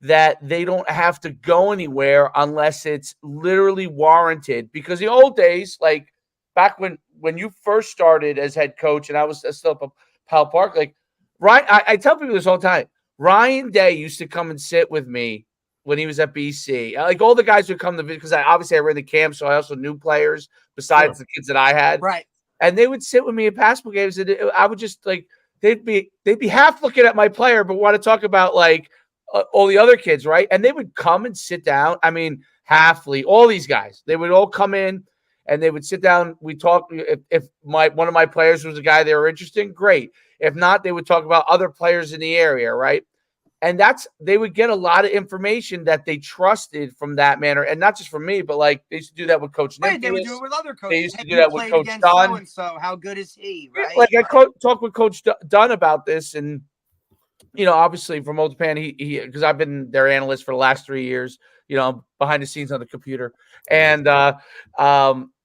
that they don't have to go anywhere unless it's literally warranted. Because the old days, like back when you first started as head coach, and I was still up at Powell Park, like, Ryan, I tell people this all the time. Ryan Day used to come and sit with me when he was at BC. Like all the guys would come to visit because I ran the camp, so I also knew players besides the kids that I had. Right. And they would sit with me at basketball games, and I would just like they'd be half looking at my player, but want to talk about like all the other kids, right? And they would come and sit down. I mean, Halfley, all these guys, they would all come in. And they would sit down. We talk. If one of my players was a guy they were interested in, great. If not, they would talk about other players in the area, right? And they would get a lot of information that they trusted from that manner, and not just from me, but like they used to do that with Coach Nicholas. Right, they would do it with other coaches. They used to do that with Coach Dunn. So how good is he? Right? Like I talked with Coach Dunn about this, and obviously from Old Japan, he because I've been their analyst for the last 3 years. Behind the scenes on the computer, and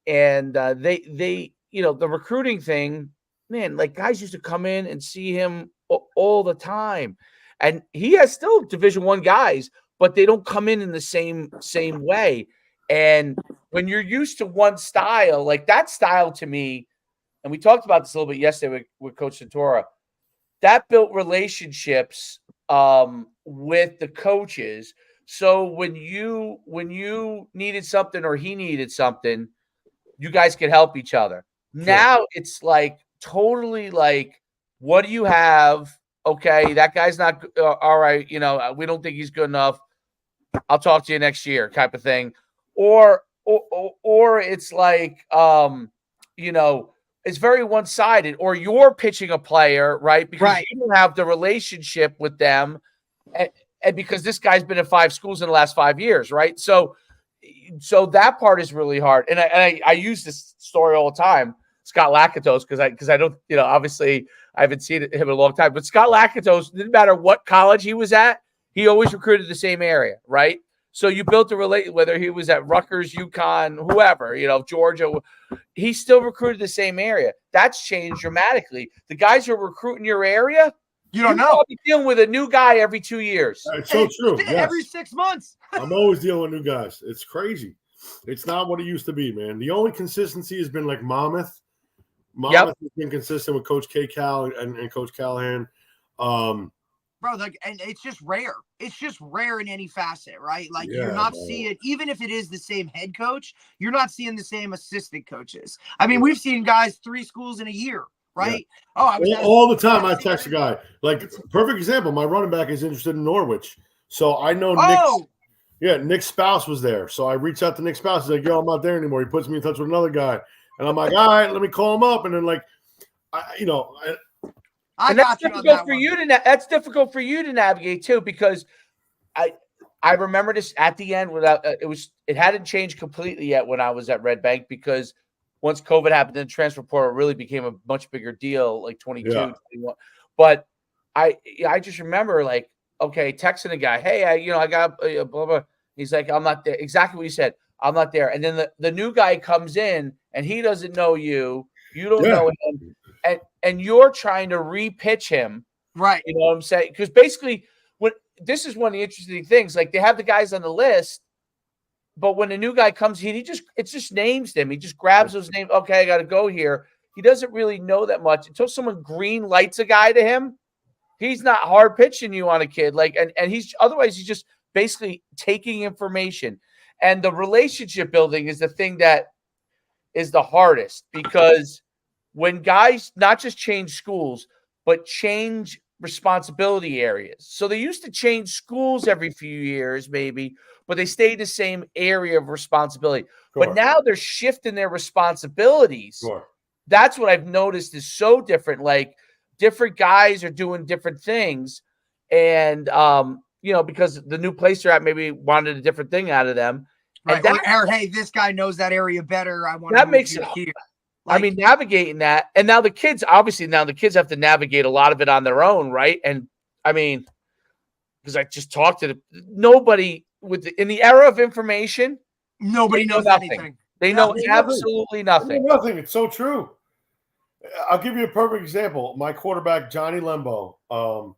they the recruiting thing, man, like guys used to come in and see him all the time, and he has still Division I guys, but they don't come in the same way. And when you're used to one style, like that style to me, and we talked about this a little bit yesterday with Coach Santora, that built relationships with the coaches. So when you needed something or he needed something, you guys could help each other. Sure. Now it's like totally like, what do you have? Okay, that guy's not all right. We don't think he's good enough. I'll talk to you next year type of thing. Or it's like, it's very one-sided, or you're pitching a player, right? Because you don't have the relationship with them. And because this guy's been in 5 schools in the last 5 years, right? So that part is really hard. And I use this story all the time, Scott Lakatos, because I don't, obviously I haven't seen him in a long time. But Scott Lakatos, didn't matter what college he was at, he always recruited the same area, right? So you built a relate, whether he was at Rutgers, UConn, whoever, Georgia, he still recruited the same area. That's changed dramatically. The guys who are recruiting your area, you don't know. Be dealing with a new guy every 2 years. It's so true. Every 6 months. I'm always dealing with new guys. It's crazy. It's not what it used to be, man. The only consistency has been like Monmouth. Monmouth has been consistent with Coach K. Cal and Coach Callahan. Bro, and it's just rare. It's just rare in any facet, right? Like you're not seeing, even if it is the same head coach, you're not seeing the same assistant coaches. I mean, we've seen guys 3 schools in a year, right? Yeah. All the time I text a guy. Like, perfect example, my running back is interested in Norwich. So I know Nick's spouse was there. So I reached out to Nick's spouse. He's like, yo, I'm not there anymore. He puts me in touch with another guy. And I'm like, all right, let me call him up. And then that's difficult for you to that's difficult for you to navigate too, because I remember this at the end without it hadn't changed completely yet when I was at Red Bank, because once COVID happened, then transfer portal really became a much bigger deal, like 22, 21. But I just remember, like, okay, texting a guy, hey, I got blah blah. He's like, I'm not there. Exactly what he said. I'm not there. And then the new guy comes in and he doesn't know you. You don't know him. And you're trying to repitch him. Right. You know what I'm saying? Because basically, this is one of the interesting things. Like, they have the guys on the list, but when a new guy comes in, it just names them. He just grabs those names. Okay, I got to go here. He doesn't really know that much until someone green lights a guy to him. He's not hard pitching you on a kid. Like, and he's just basically taking information. And the relationship building is the thing that is the hardest, because when guys not just change schools, but change responsibility areas. So they used to change schools every few years, maybe, but they stayed in the same area of responsibility. Sure. But now they're shifting their responsibilities. Sure. That's what I've noticed is so different. Like, different guys are doing different things. And, because the new place they're at maybe wanted a different thing out of them. Right. Or hey, this guy knows that area better. I want that to makes it here. Navigating that. And now the kids have to navigate a lot of it on their own, right? And because I just talked to nobody in the era of information, nobody knows anything. They know absolutely nothing. Nothing. It's so true. I'll give you a perfect example. My quarterback, Johnny Lembo,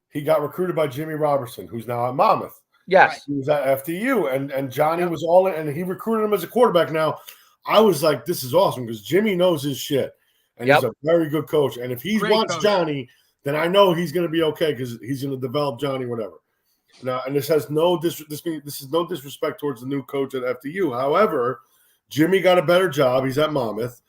he got recruited by Jimmy Robertson, who's now at Monmouth. Yes. He was at FDU, and Johnny was all in, and he recruited him as a quarterback. Now, I was like, this is awesome, because Jimmy knows his shit, and he's a very good coach. And if he wants Johnny, then I know he's going to be okay, because he's going to develop Johnny, whatever. Now, and this is no disrespect towards the new coach at FDU. However, Jimmy got a better job. He's at Monmouth.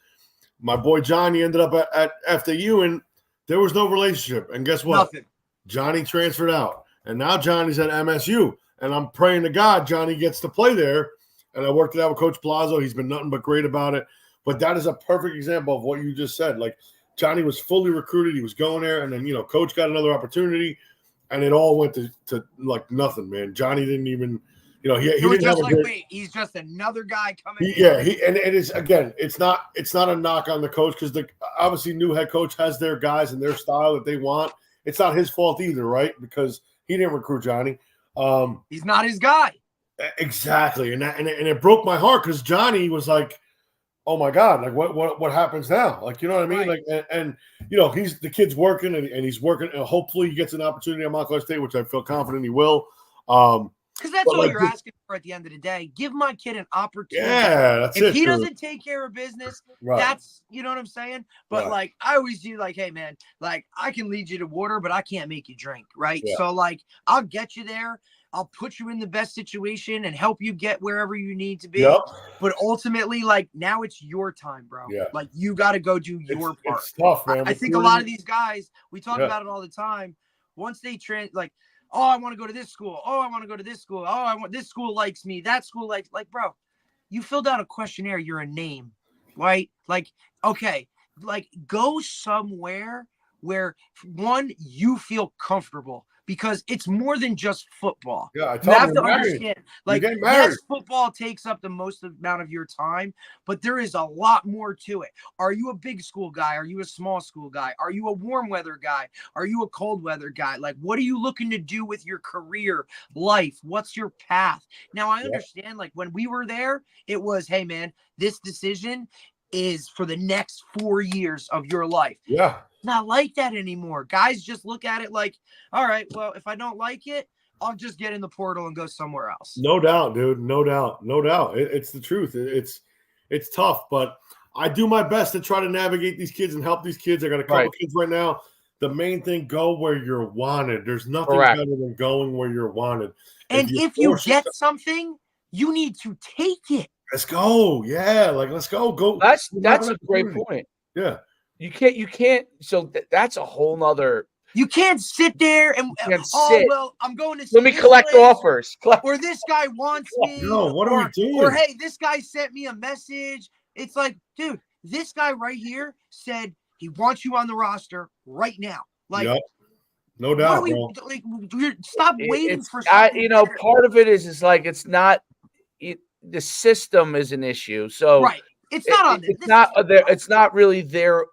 My boy Johnny ended up at FDU, and there was no relationship. And guess what? Nothing. Johnny transferred out, and now Johnny's at MSU. And I'm praying to God Johnny gets to play there. And I worked it out with Coach Plazo. He's been nothing but great about it. But that is a perfect example of what you just said. Like, Johnny was fully recruited. He was going there. And then, Coach got another opportunity. And it all went to like nothing, man. Johnny didn't even, he didn't have wait, he's just another guy coming in. Yeah, and it is, again, it's not a knock on the coach, because obviously new head coach has their guys and their style that they want. It's not his fault either, right? Because he didn't recruit Johnny. He's not his guy. Exactly. And it broke my heart, because Johnny was like, oh my God, like what happens now? Like, you know what I mean? Right. Like, and he's the kid's working and he's working, and hopefully he gets an opportunity at Montclair State, which I feel confident he will. Because that's all you're asking for at the end of the day. Give my kid an opportunity. Yeah, that's it. If he doesn't take care of business, that's, you know what I'm saying? But like, I always do, like, hey man, like, I can lead you to water, but I can't make you drink, right? Yeah. So like, I'll get you there. I'll put you in the best situation and help you get wherever you need to be. Yep. But ultimately, like, now it's your time, bro. Yeah. Like, you got to go do your part. It's tough, man. I think a lot of these guys, we talk about it all the time. Once they Oh, I want to go to this school. Oh, I want to go to this school. Oh, I want this school likes me. That school likes, like, bro, you filled out a questionnaire. You're a name, right? Like, okay, like go somewhere where one, you feel comfortable, because it's more than just football. Yeah, I You told have you, to married. understand, like, You're getting married. yes, football takes up the most amount of your time, but there is a lot more to it. Are you a big school guy? Are you a small school guy? Are you a warm weather guy? Are you a cold weather guy? Like, what are you looking to do with your career, life? What's your path? Now, I understand, like, when we were there, it was, hey, man, this decision is for the next 4 years of your life. Yeah. Not like that anymore. Guys just look at it like, all right, well, if I don't like it, I'll just get in the portal and go somewhere else. No doubt, dude. No doubt. No doubt. It's the truth. It's tough, but I do my best to try to navigate these kids and help these kids. I got a couple kids right now. The main thing, go where you're wanted. There's nothing better than going where you're wanted. And if you get something, you need to take it. Let's go. Yeah, like let's go. Go. That's a great point. Yeah. You can't. So that's a whole nother. You can't sit there and well, I'm going to. Let me collect offers. Or this guy wants me. No, what are we doing? Or hey, this guy sent me a message. It's like, dude, this guy right here said he wants you on the roster right now. Like, no doubt. Stop waiting for. Part of it is like it's not. The system is an issue. So it's not on this. It's not really their.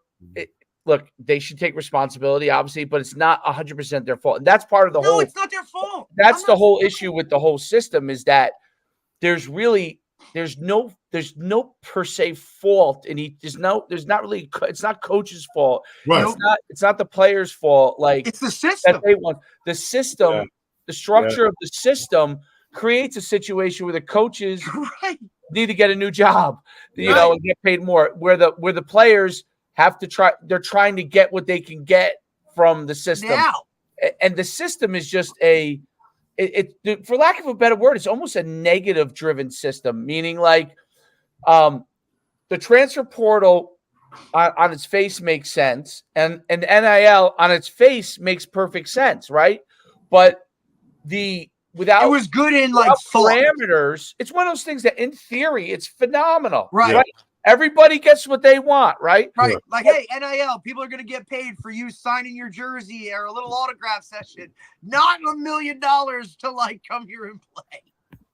Look, they should take responsibility, obviously, but it's not 100% their fault. And that's part of the whole. No, it's not their fault. That's the whole issue with the whole system, is that there's no per se fault, and it's not coach's fault. Right. It's not the player's fault. Like, it's the system. That they want. The system, the structure of the system creates a situation where the coaches need to get a new job, and get paid more. Where the players have to try. They're trying to get what they can get from the system now, and the system is just for lack of a better word, it's almost a negative driven system. Meaning, like, the transfer portal on its face makes sense, and NIL on its face makes perfect sense, right? But without it was good in like parameters, it's one of those things that in theory it's phenomenal, right? Everybody gets what they want, right? Right. Like, hey, NIL, people are going to get paid for you signing your jersey or a little autograph session, not $1 million to like come here and play.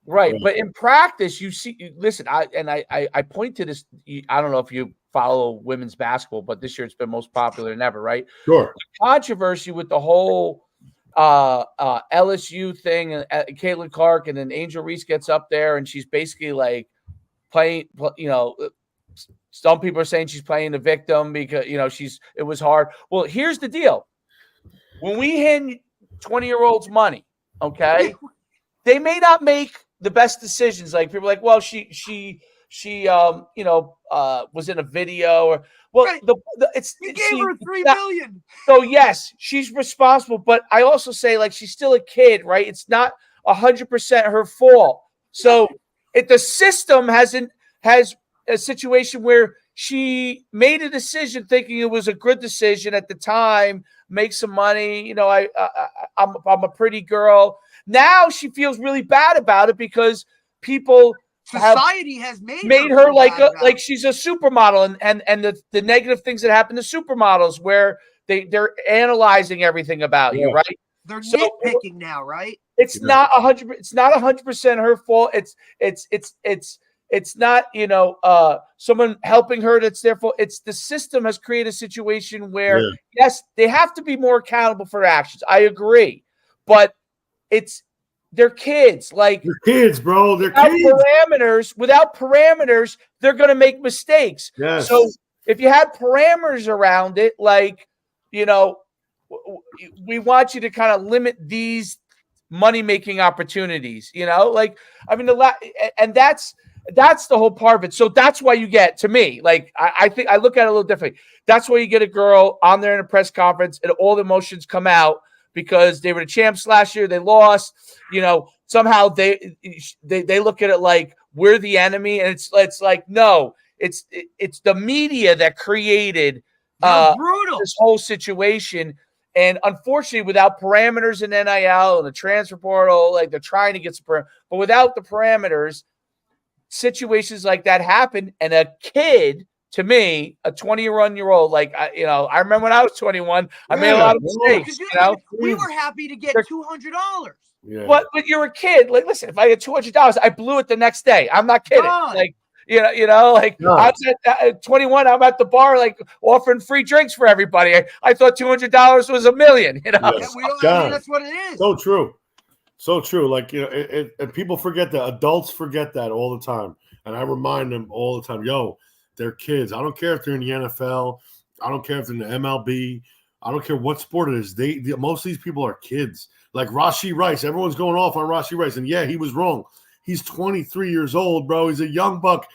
Right. But in practice, you see, listen, I point to this. I don't know if you follow women's basketball, but this year it's been most popular than ever, right? Sure. The controversy with the whole LSU thing, and Caitlin Clark, and then Angel Reese gets up there and she's basically like playing, some people are saying she's playing the victim because, it was hard. Well, here's the deal. When we hand 20-year-olds money, okay, they may not make the best decisions. Like, people are like, well, she was in a video, or you gave her $3 million. So yes, she's responsible, but I also say, like, she's still a kid, right? It's not 100% her fault. So if the system has a situation where she made a decision thinking it was a good decision at the time, make some money, I'm a pretty girl. Now she feels really bad about it because society has made her like she's a supermodel, and the negative things that happen to supermodels where they're analyzing everything about you, right? They're nitpicking now, right? It's not 100%. It's not 100% her fault. It's not, someone helping her that's their fault. It's the system has created a situation where, yes, they have to be more accountable for their actions. I agree. But they're kids. Like, they're kids, bro. They're kids. Without parameters, they're going to make mistakes. Yes. So if you had parameters around it, like, we want you to kind of limit these money-making opportunities, and that's the whole part of it. So that's why you get, to me, like, I think I look at it a little differently. That's why you get a girl on there in a press conference and all the emotions come out because they were the champs last year. They lost, somehow they look at it like we're the enemy. And it's like, no, it's the media that created brutal this whole situation. And unfortunately, without parameters in NIL and the transfer portal, like they're trying to get some, but without the parameters, situations like that happen. And a kid, to me, a 21-year-old, like I remember when I was 21, I made a lot of mistakes. We were happy to get $200. Yeah. But you're a kid. Like, listen, if I had $200, I blew it the next day. I'm not kidding. God. Like, I was at 21. I'm at the bar, like offering free drinks for everybody. I thought $200 was $1 million. Yes. That's what it is. So true. So true. Like, and people forget that. Adults forget that all the time. And I remind them all the time, yo, they're kids. I don't care if they're in the NFL. I don't care if they're in the MLB. I don't care what sport it is. Most of these people are kids. Like Rashee Rice. Everyone's going off on Rashee Rice. And yeah, he was wrong. He's 23 years old, bro. He's a young buck.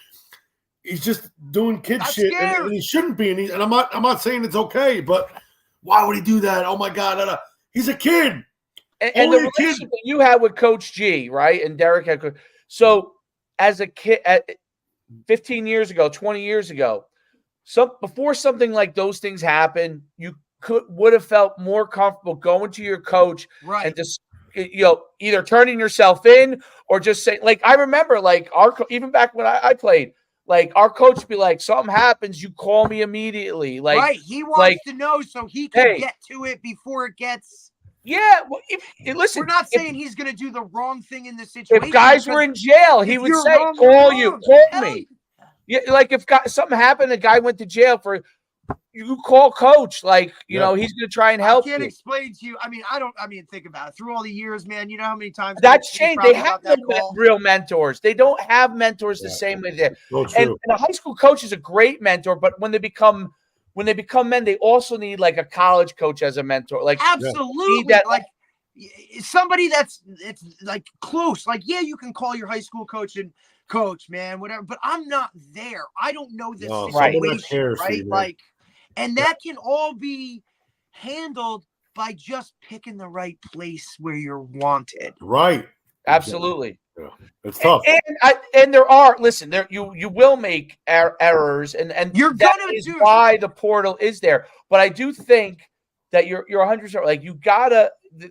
He's just doing kid shit, and he shouldn't be. And I'm not saying it's okay, but why would he do that? Oh my God, he's a kid. And the relationship that you had with Coach G, right? And Derek had. So as a kid, 15 years ago, 20 years ago, before something like those things happen, you would have felt more comfortable going to your coach and just either turning yourself in or just saying, like, I remember, like, even back when I played. Like, our coach would be like, something happens, you call me immediately. Like, he wants to know so he can get to it before it gets. Yeah, well, listen, we're not saying he's going to do the wrong thing in this situation. If guys were in jail, he would say, call me. Yeah, like if something happened, a guy went to jail you call coach. Like, he's going to try and help you. I can't explain to you. I mean, think about it. Through all the years, man, you know how many times that's changed. They have real mentors. They don't have mentors the same way they and a high school coach is a great mentor, but when they become men, they also need like a college coach as a mentor. Like, absolutely, like somebody it's like close. Like, yeah, you can call your high school coach and coach, man, whatever. But I'm not there. I don't know this situation, right? Like, and that can all be handled by just picking the right place where you're wanted. Right. Absolutely. Yeah. It's tough. And there are, listen, you will make errors, and you're that is why the portal is there. But I do think that you're 100%, like,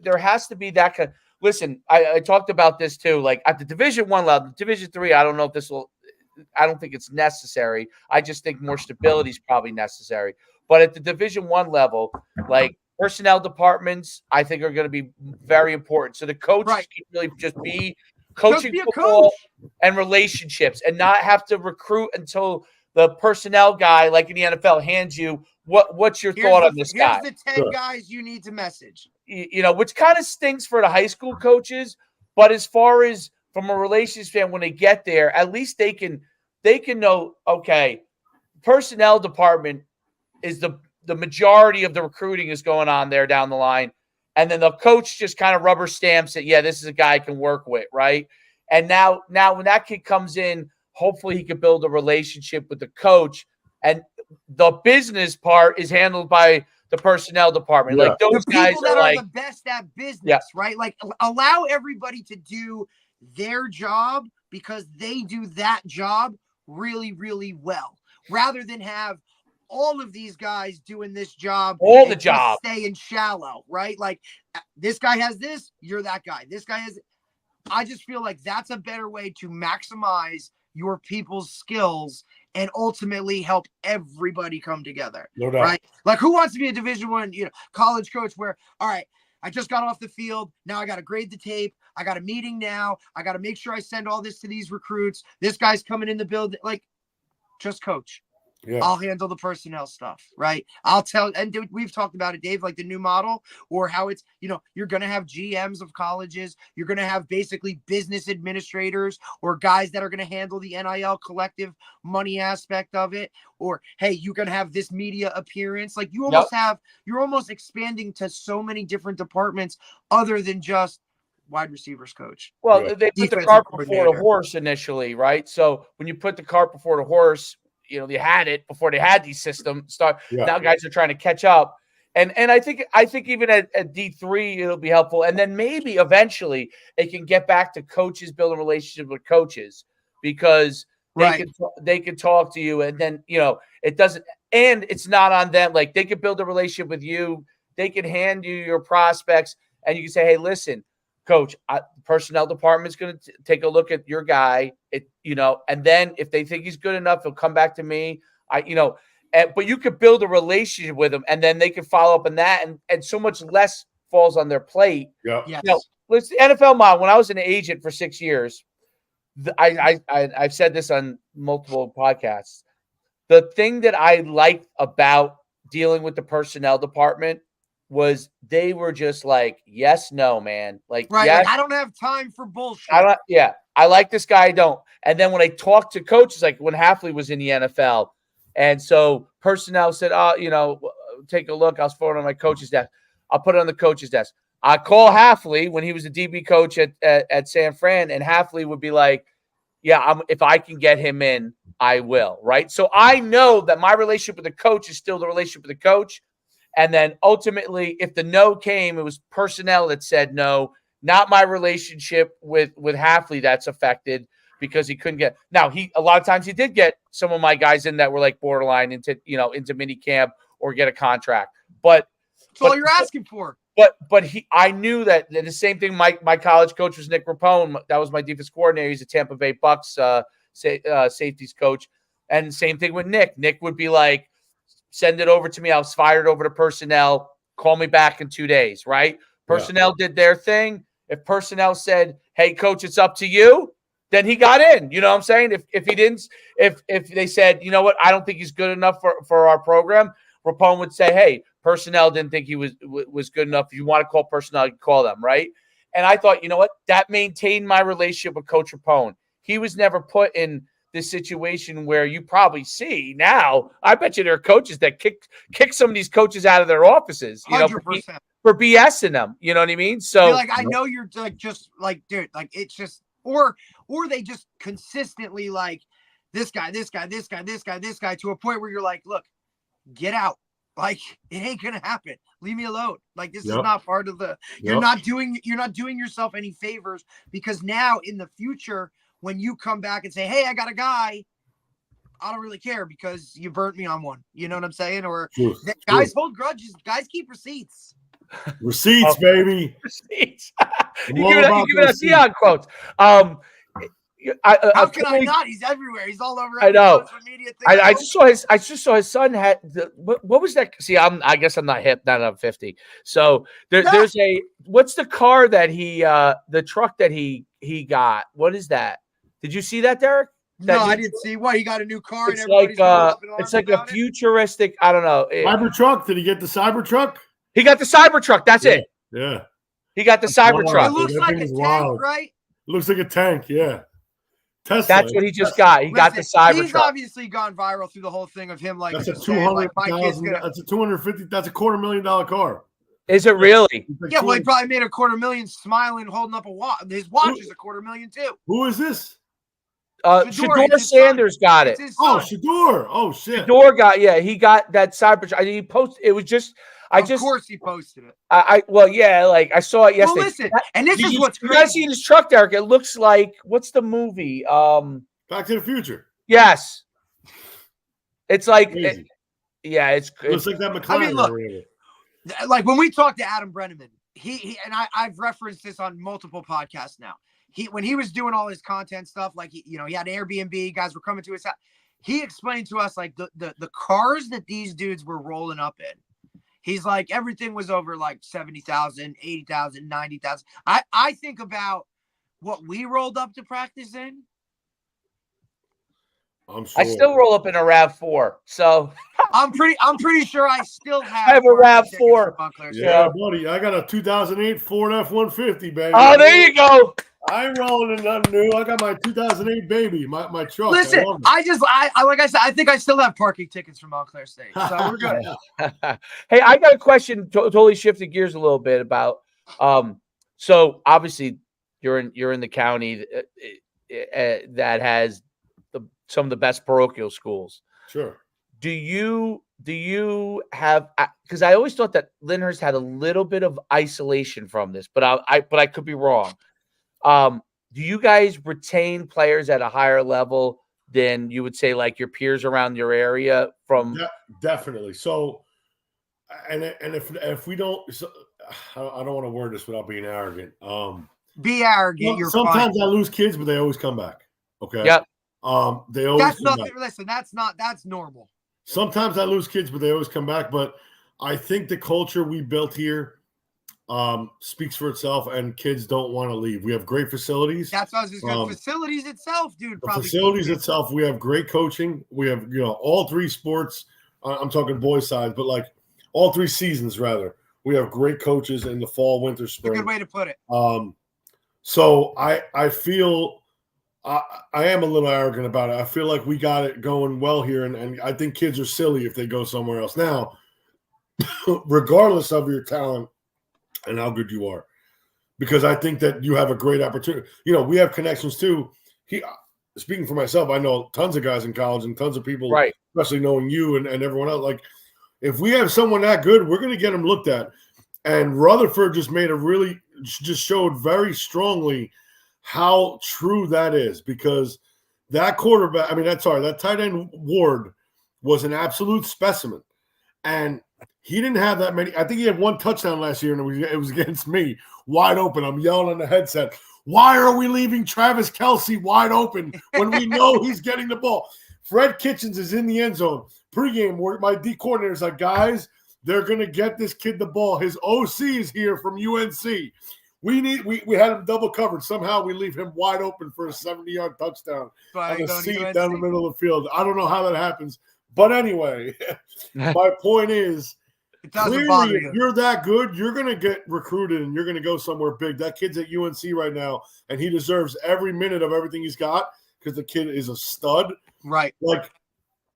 there has to be that kind. Listen, I talked about this too. Like at the Division I level, Division III, I don't think it's necessary. I just think more stability is probably necessary. But at the Division I level, like personnel departments, I think are going to be very important. So the coaches can really just be coaching football and relationships, and not have to recruit until the personnel guy, like in the NFL, hands you what's your thought on this guy. Here's the 10 guys you need to message. Which kind of stinks for the high school coaches, but as far as from a relationship standpoint, when they get there, at least they can know, okay, personnel department is the majority of the recruiting is going on there down the line. And then the coach just kind of rubber stamps it. Yeah, this is a guy I can work with, right? And now when that kid comes in, hopefully he can build a relationship with the coach. And the business part is handled by the personnel department. Like those guys that are the best at business, right? Like allow everybody to do their job because they do that job really, really well, rather than have all of these guys doing this job, staying shallow, right? Like this guy has this, you're that guy. This guy has. I just feel like that's a better way to maximize your people's skills and ultimately help everybody come together. No doubt. Right? Like who wants to be a Division I, college coach where, all right, I just got off the field. Now I got to grade the tape. I got a meeting now. I got to make sure I send all this to these recruits. This guy's coming in the building. Like, just coach. Yeah. I'll handle the personnel stuff, right? I'll tell, and we've talked about it, Dave, like the new model, or how it's, you're going to have GMs of colleges. You're going to have basically business administrators or guys that are going to handle the NIL collective money aspect of it. Or, hey, you're going to have this media appearance. Like you almost you're almost expanding to so many different departments other than just wide receivers coach. Well, they put the cart before the horse initially, right? So when you put the cart before the horse, they had it before they had these systems. Now guys are trying to catch up. And I think even at D3, it'll be helpful. And then maybe eventually it can get back to coaches building relationships with coaches because they can talk to you. And then, it doesn't, and it's not on them. Like they could build a relationship with you they can hand you your prospects, and you can say, hey, listen, coach, personnel department's going to take a look at your guy, and then if they think he's good enough, he'll come back to me. But you could build a relationship with him, and then they can follow up on that, and so much less falls on their plate. Yeah. Yes. Listen, NFL model. When I was an agent for 6 years, I've said this on multiple podcasts. The thing that I liked about dealing with the personnel department was they were just like, yes, no, man. Like, right. Yes, like, I don't have time for bullshit. I like this guy. I don't. And then when I talked to coaches, like when Hafley was in the NFL, and so personnel said, take a look. I'll forward it on my coach's desk. I'll put it on the coach's desk. I call Hafley when he was a DB coach at San Fran, and Hafley would be like, yeah, if I can get him in, I will, right? So I know that my relationship with the coach is still the relationship with the coach. And then ultimately, if the no came, it was personnel that said no, not my relationship with Hafley that's affected because he couldn't get. Now, a lot of times he did get some of my guys in that were like borderline into mini camp or get a contract. But that's all you're asking for. But I knew that the same thing. My college coach was Nick Rapone. That was my defense coordinator. He's a Tampa Bay Bucks safeties coach. And same thing with Nick. Nick would be like, send it over to me. I was fired over to personnel. Call me back in 2 days, right? Personnel did their thing. If personnel said, hey, coach, it's up to you, then he got in. You know what I'm saying? If he didn't, if they said, you know what, I don't think he's good enough for our program, Rapone would say, hey, personnel didn't think he was good enough. If you want to call personnel, you can call them, right? And I thought, you know what? That maintained my relationship with Coach Rapone. He was never put in this situation where you probably see now. I bet you there are coaches that kick some of these coaches out of their offices, 100%. For BSing them. You know what I mean? So like, I know you're like, just like, dude, like it's just, or they just consistently like this guy to a point where you're like, look, get out. Like, it ain't gonna happen. Leave me alone. Like, this is not part of the. You're not doing yourself any favors, because now in the future, when you come back and say, "Hey, I got a guy," I don't really care because you burnt me on one. You know what I'm saying? Or guys hold grudges. Guys keep receipts. Receipts, baby. Receipts. you give it a Dion quote. How can I not? He's everywhere. He's all over. I know. Social media I just saw his son had what was that? See, I guess I'm not hip. Not I'm 50. So there's what's the car that the truck that he got? What is that? Did you see that, Derek? I didn't see. What, he got a new car? It's like a futuristic. I don't know. Cybertruck. Did he get the Cybertruck? He got the Cybertruck. That's it. Yeah. He got the Cybertruck. It looks like a tank, right? It looks like a tank. Yeah. Tesla. That's what he just got. He got the Cybertruck. He's obviously gone viral through the whole thing of him like. That's a $200,000. That's a $250,000. That's a $250,000 car. Is it really? Yeah, well, he probably made $250,000 smiling, holding up a watch. His watch is $250,000 too. Who is this? Shador Sanders got it. Shador. Oh shit. Shador he got that Cybertruck. He posted. It was just. Of course he posted it. I saw it yesterday. Well, listen, and this is what's crazy. You guys see his truck, Derek? It looks like, what's the movie? Back to the Future. Yes. It's like, it looks like that McLaren. I mean, look, like when we talked to Adam Brenneman, he and I've referenced this on multiple podcasts now. When he was doing all his content stuff, like he had Airbnb, guys were coming to his house. He explained to us like the cars that these dudes were rolling up in. He's like, everything was over like 70,000, 80,000, 90,000. I think about what we rolled up to practice in. I'm sure. I still roll up in a RAV4. So I'm pretty sure I still have. I have a RAV4. Yeah, buddy. I got a 2008 Ford F-150, baby. Oh, there you go. I ain't rolling in nothing new. I got my 2008 baby, my truck. Listen, I like I said, I think I still have parking tickets from Montclair State, so we're good. Hey, I got a question. Totally shifted gears a little bit about. So obviously, you're in the county that has some of the best parochial schools. Sure. Do you have? Because I always thought that Lyndhurst had a little bit of isolation from this, but I could be wrong. Do you guys retain players at a higher level than you would say like your peers around your area from? Definitely. So and if we don't, I don't want to word this without being arrogant. Be arrogant. You're sometimes fine. I lose kids, but they always come back. Okay. Yep. They always That's come nothing. back. Listen, that's normal. Sometimes I lose kids, but they always come back. But I think the culture we built here speaks for itself, and kids don't want to leave. We have great facilities. That's what I was just going. Facilities itself, dude. The facilities itself, we have great coaching. We have, all three sports. I'm talking boys' side, but like all three seasons, rather. We have great coaches in the fall, winter, spring. A good way to put it. So I feel I am a little arrogant about it. I feel like we got it going well here, and I think kids are silly if they go somewhere else. Now, regardless of your talent and how good you are, because I think that you have a great opportunity. We have connections too. Speaking for myself, I know tons of guys in college and tons of people, right, especially knowing you and everyone else. Like, if we have someone that good, we're going to get them looked at. And Rutherford just showed very strongly how true that is, because that that tight end Ward was an absolute specimen. And he didn't have that many. I think he had one touchdown last year, and it was against me, wide open. I'm yelling on the headset, why are we leaving Travis Kelce wide open when we know he's getting the ball? Fred Kitchens is in the end zone. Pre-game, my D coordinator is like, guys, they're going to get this kid the ball. His OC is here from UNC. We had him double covered. Somehow we leave him wide open for a 70-yard touchdown on a seat down the middle of the field. I don't know how that happens. But anyway, my point is, clearly, if you're that good, you're going to get recruited and you're going to go somewhere big. That kid's at UNC right now, and he deserves every minute of everything he's got because the kid is a stud. Right.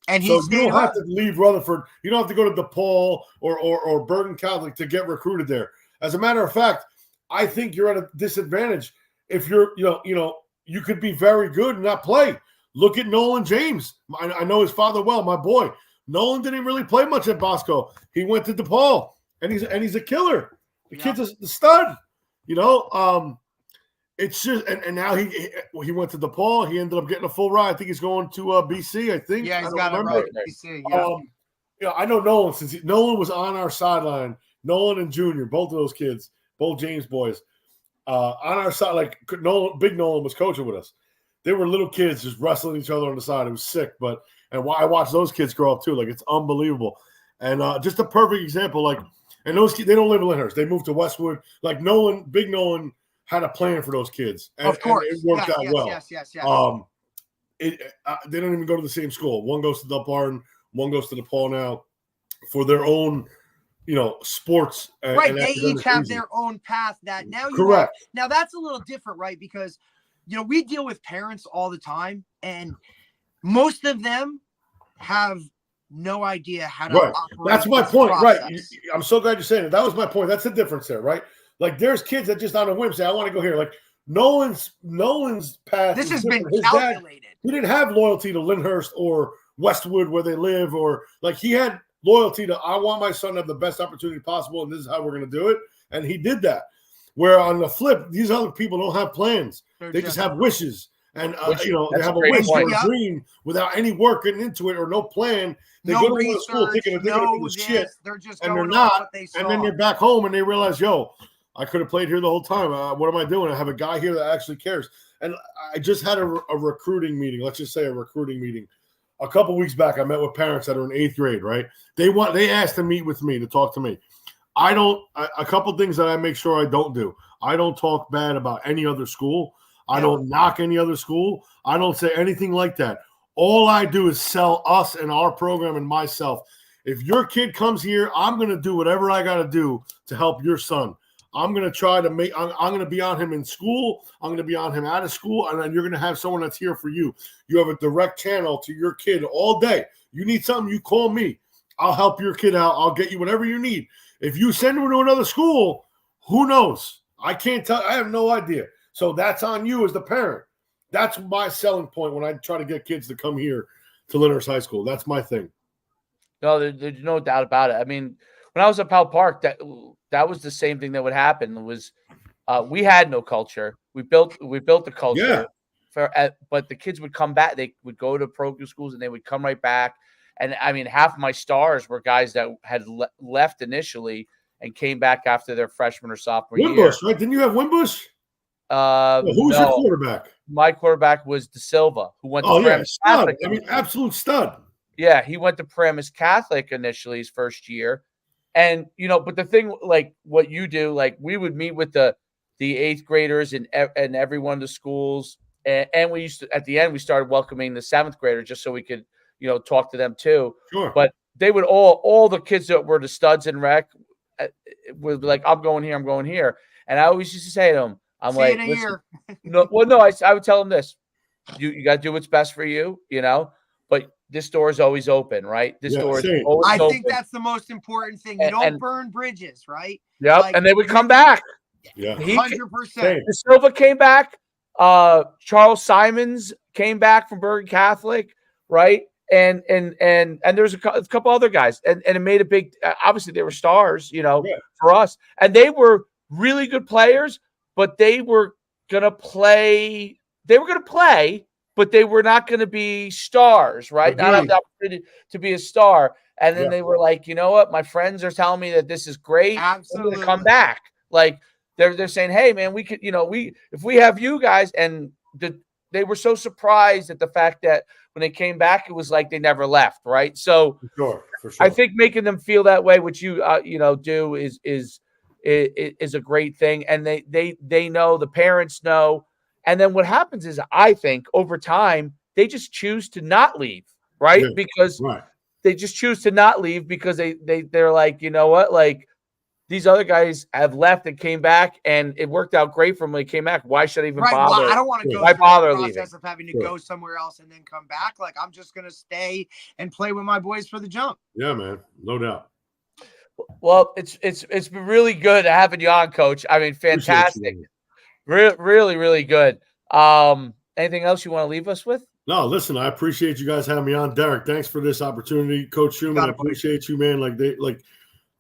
And so you don't have to leave Rutherford. You don't have to go to DePaul or Bergen Catholic to get recruited there. As a matter of fact, I think you're at a disadvantage if you're, you could be very good and not play. Look at Nolan James. I know his father well, my boy. Nolan didn't really play much at Bosco. He went to DePaul, and he's a killer. The kid's a stud. It's just and now he went to DePaul. He ended up getting a full ride. I think he's going to BC. I think. Yeah, he's got a ride to BC. Yeah. I know Nolan since Nolan was on our sideline. Nolan and Junior, both of those kids, both James boys, on our side. Like Big Nolan was coaching with us. They were little kids just wrestling each other on the side. It was sick, and I watched those kids grow up too. Like, it's unbelievable. And just a perfect example. And those kids, they don't live in Lyndhurst. They moved to Westwood. Like Big Nolan had a plan for those kids. And, of course. And it worked out well. Yes. They don't even go to the same school. One goes to Barton, one goes to DePaul now for their own, sports. Right. And they each have their own path that now you correct. Now that's a little different, right? Because, we deal with parents all the time, and most of them have no idea how to operate. That's my point. Process. Right. I'm so glad you're saying it. That was my point. That's the difference there, right? Like, there's kids that just on a whim say, I want to go here. Like, Nolan's path. This has been his calculated. Dad, he didn't have loyalty to Lyndhurst or Westwood where they live, or like he had loyalty to, I want my son to have the best opportunity possible, and this is how we're going to do it. And he did that. Where on the flip, these other people don't have plans. They just have wishes. And, they have a wish or a dream without any work getting into it or no plan. They go to research, school thinking they're going to do shit. They're just and they're not. And then they're back home and they realize, I could have played here the whole time. What am I doing? I have a guy here that actually cares. And I just had a recruiting meeting. Let's just say a recruiting meeting. A couple weeks back, I met with parents that are in 8th grade, right? They asked to meet with me, to talk to me. A couple things that I make sure I don't do. I don't talk bad about any other school. I don't knock any other school. I don't say anything like that. All I do is sell us and our program and myself. If your kid comes here, I'm going to do whatever I got to do to help your son. I'm going to try to I'm going to be on him in school. I'm going to be on him out of school. And then you're going to have someone that's here for you. You have a direct channel to your kid all day. You need something, you call me. I'll help your kid out. I'll get you whatever you need. If you send him to another school, who knows? I can't tell. I have no idea. So that's on you as the parent. That's my selling point when I try to get kids to come here to Lyndhurst High School. That's my thing. No, there's no doubt about it. I mean, when I was at Powell Park, that was the same thing that would happen. It was we had no culture. We built the culture. Yeah. But the kids would come back. They would go to pro schools and they would come right back. And I mean, half my stars were guys that had left initially and came back after their freshman or sophomore year. Wimbush, right? Didn't you have Wimbush? Who was your quarterback? My quarterback was De Silva, who went to Paramus stud. Catholic. I mean, absolute stud. Yeah, he went to Paramus Catholic initially his first year. And, but the thing, like what you do, like we would meet with the 8th graders in every one of the schools. And we used to, at the end, we started welcoming the 7th graders just so we could, talk to them too. Sure. But they would all the kids that were the studs in rec would be like, I'm going here, I'm going here. And I always used to say to them, I'm See like, listen, no, I would tell them this. You got to do what's best for you, but this door is always open, right? This door is always open. I think that's the most important thing. You don't burn bridges, right? Yep. Like, and they would come back. Yeah. 100%. De Silva came back. Charles Simons came back from Bergen Catholic, right? And there's a couple other guys, and it made a big. Obviously, they were stars, for us, and they were really good players. But they were gonna play. They were gonna play, but they were not gonna be stars, right? Agreed. Not have the opportunity to be a star. And then they were like, you know what? My friends are telling me that this is great. Absolutely. I'm gonna come back. Like they're saying, hey man, we could, if we have you guys, and they were so surprised at the fact that when they came back, it was like they never left, right? So for sure. I think making them feel that way, which you do, is a great thing, and they know, the parents know, and then what happens is, I think over time they just choose to not leave, right? Yeah, because they just choose to not leave because they're like, you know what, like these other guys have left and came back, and it worked out great for them when they came back. Why should I even bother? Well, I don't want to go Why through bother the process leaving? of having to go somewhere else and then come back. Like I'm just gonna stay and play with my boys for the jump. Yeah, man, no doubt. Well, it's been really good having you on, Coach. I mean, fantastic. Really, really good. Anything else you want to leave us with? No, listen, I appreciate you guys having me on. Derek, thanks for this opportunity. Coach Schuman, I appreciate you, man.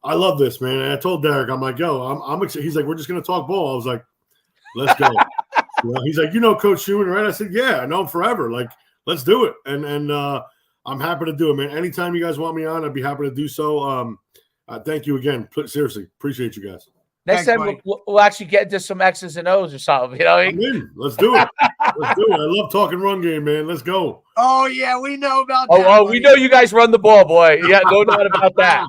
I love this, man. And I told Derek, I'm like, yo, I'm excited. He's like, we're just gonna talk ball. I was like, let's go. He's like, Coach Schuman, right? I said, yeah, I know him forever. Like, let's do it. And I'm happy to do it, man. Anytime you guys want me on, I'd be happy to do so. Thank you again. Seriously, appreciate you guys. Next time we'll actually get into some X's and O's or something. I'm in. Let's do it. Let's do it. I love talking run game, man. Let's go. Oh yeah, we know about that. Oh, we know you guys run the ball, boy. Yeah, no doubt about that.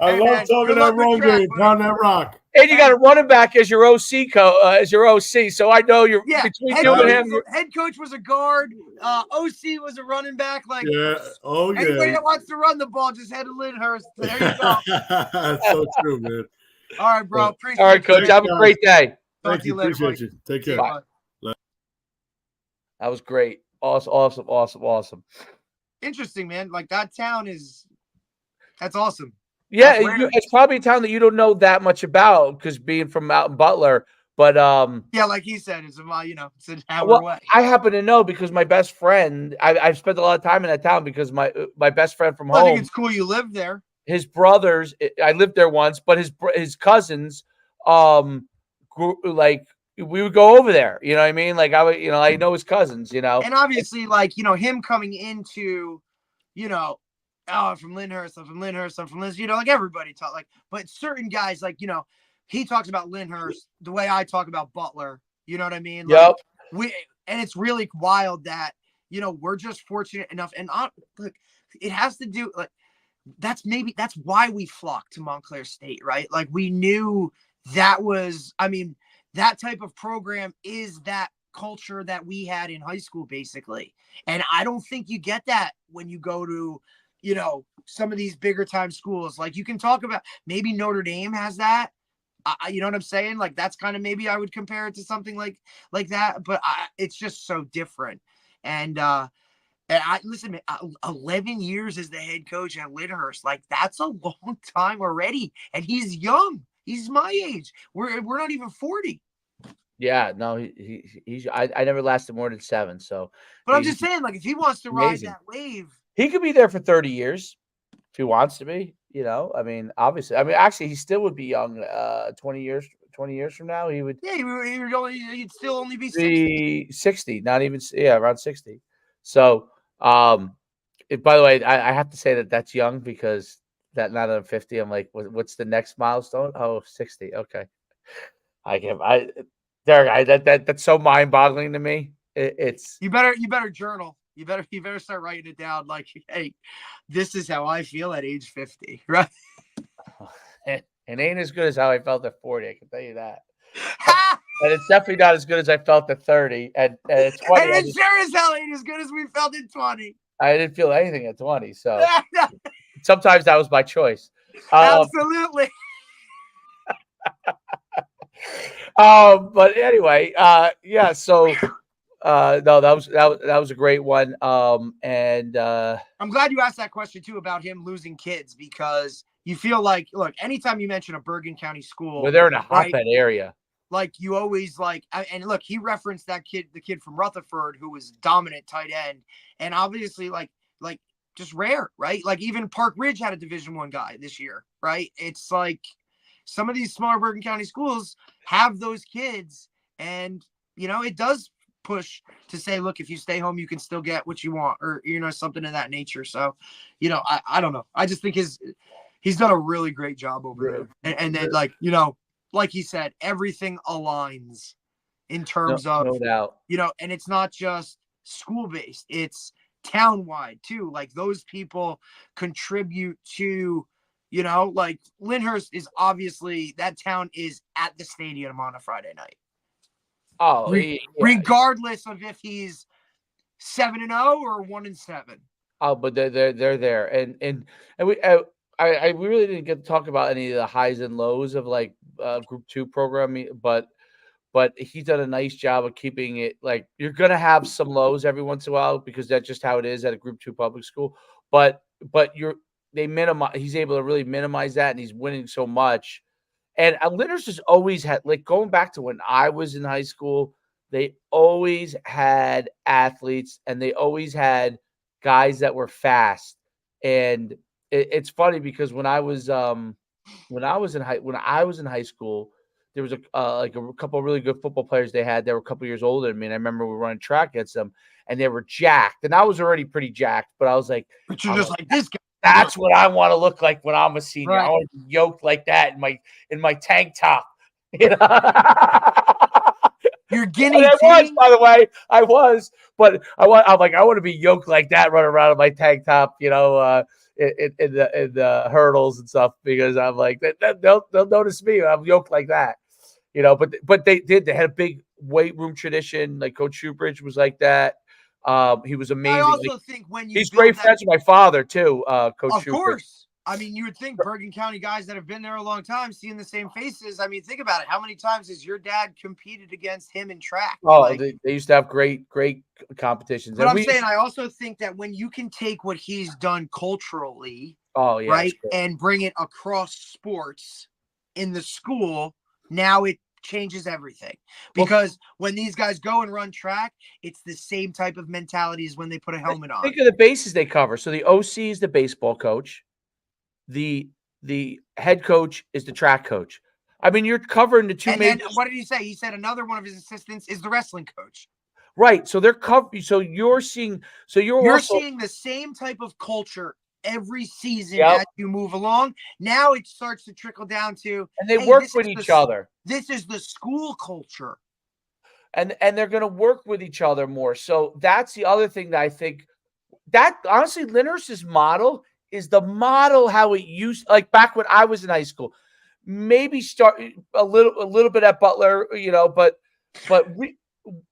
I love talking that run game, pound that rock. And you got a running back as your OC, so I know you're between you and him. Head coach was a guard. OC was a running back. Like, anybody that wants to run the ball, just head to Lyndhurst. There you go. That's so true, man. All right, bro. Appreciate All right, Coach. Have a great day. Thank you. Appreciate you. Take care. Bye. That was great. Awesome. Interesting, man. Like that town that's awesome. Yeah, it's probably a town that you don't know that much about because being from out in Butler. But like he said, it's an hour away. I happen to know because my best friend. I've spent a lot of time in that town because my best friend from home. I think it's cool you live there. His brothers, I lived there once, but his cousins, like we would go over there. You know what I mean? Like I would, I know his cousins. And obviously, like him coming into, I'm from Lyndhurst, I'm from Lyndhurst. Like everybody talk but certain guys, like he talks about Lyndhurst the way I talk about Butler. You know what I mean? Yep. And it's really wild that we're just fortunate enough, and look, it has to do that's why we flocked to Montclair State, right? Like we knew that was, that type of program is that culture that we had in high school, basically. And I don't think you get that when you go to, some of these bigger time schools. Like you can talk about maybe Notre Dame has that. You know what I'm saying? Like that's kind of maybe I would compare it to something like that, but it's just so different. And I listen, man, 11 years as the head coach at Lyndhurst, like that's a long time already. And he's young. He's my age. We're not even 40. Yeah, no, he's. I never lasted more than 7. So, but I'm just saying, like, if he wants to ride that wave, he could be there for 30 years if he wants to be. Obviously, actually, he still would be young. 20 years from now, he would. Yeah, he'd still only be 60. 60, not even around 60. So, By the way, I have to say that that's young because that not on 50. I'm like, what's the next milestone? Oh, 60. Okay. Derek, that's so mind boggling to me. It's You better journal. You better start writing it down. Like, hey, this is how I feel at age 50, right? it ain't as good as how I felt at 40. I can tell you that. And it's definitely not as good as I felt at 30. And at 20, and it sure as hell ain't as good as we felt at 20. I didn't feel anything at 20. So sometimes that was my choice. Absolutely. But anyway, yeah. So, no, that was a great one. And I'm glad you asked that question too about him losing kids, because you feel like, look, anytime you mention a Bergen County school, well, they're in a hotbed area. Like you always and look, he referenced the kid from Rutherford who was dominant tight end, and obviously like just rare, right? Like even Park Ridge had a Division I guy this year, right? It's like some of these smaller Bergen County schools have those kids, and it does push to say, look, if you stay home, you can still get what you want, or something of that nature. So, I don't know. I just think he's done a really great job over there, and then like he said, everything aligns in terms of no doubt. And it's not just school based; it's town wide too. Like those people contribute to. Like Lyndhurst is obviously, that town is at the stadium on a Friday night. Oh, regardless of if he's 7-0 or 1-7. Oh, but they're there, and we I really didn't get to talk about any of the highs and lows of like Group 2 programming, but he's done a nice job of keeping it like you're gonna have some lows every once in a while because that's just how it is at a Group 2 public school. But he's able to really minimize that, and he's winning so much. And Lyndhurst has always had, like, going back to when I was in high school, they always had athletes and they always had guys that were fast. And it's funny because when I was in high school, there was a couple of really good football players they had that were a couple years older than me. And I remember we were running track against them, and they were jacked. And I was already pretty jacked, but I was like, but you're just like this guy. That's what I want to look like when I'm a senior. Right. I want to be yoked like that in my tank top. You're guinea pig. I was, by the way. I was, but I want to be yoked like that, running around in my tank top, in the hurdles and stuff, because I'm like they'll notice me. I'm yoked like that, But they had a big weight room tradition. Like Coach Shoebridge was like that. He was amazing. I also think when he's great friends with my father too, Coach Shoebridge. Of course. I mean, you would think Bergen County guys that have been there a long time, seeing the same faces. I mean, think about it. How many times has your dad competed against him in track? Oh, they used to have great competitions. But I also think that when you can take what he's done culturally, right, and bring it across sports in the school, now it changes everything. Because when these guys go and run track, it's the same type of mentality as when they put a helmet on. Think of the bases they cover. So the OC is the baseball coach. The head coach is the track coach. I mean, you're covering the two. And then what did he say? He said another one of his assistants is the wrestling coach. Right. So they're covered. So you're seeing. So you're seeing the same type of culture every season as you move along. Now it starts to trickle down to, and they work with each other. This is the school culture, and they're going to work with each other more. So that's the other thing that I think. That honestly, Lyndhurst's model is the model how it used, like back when I was in high school. Maybe start a little bit at Butler, but we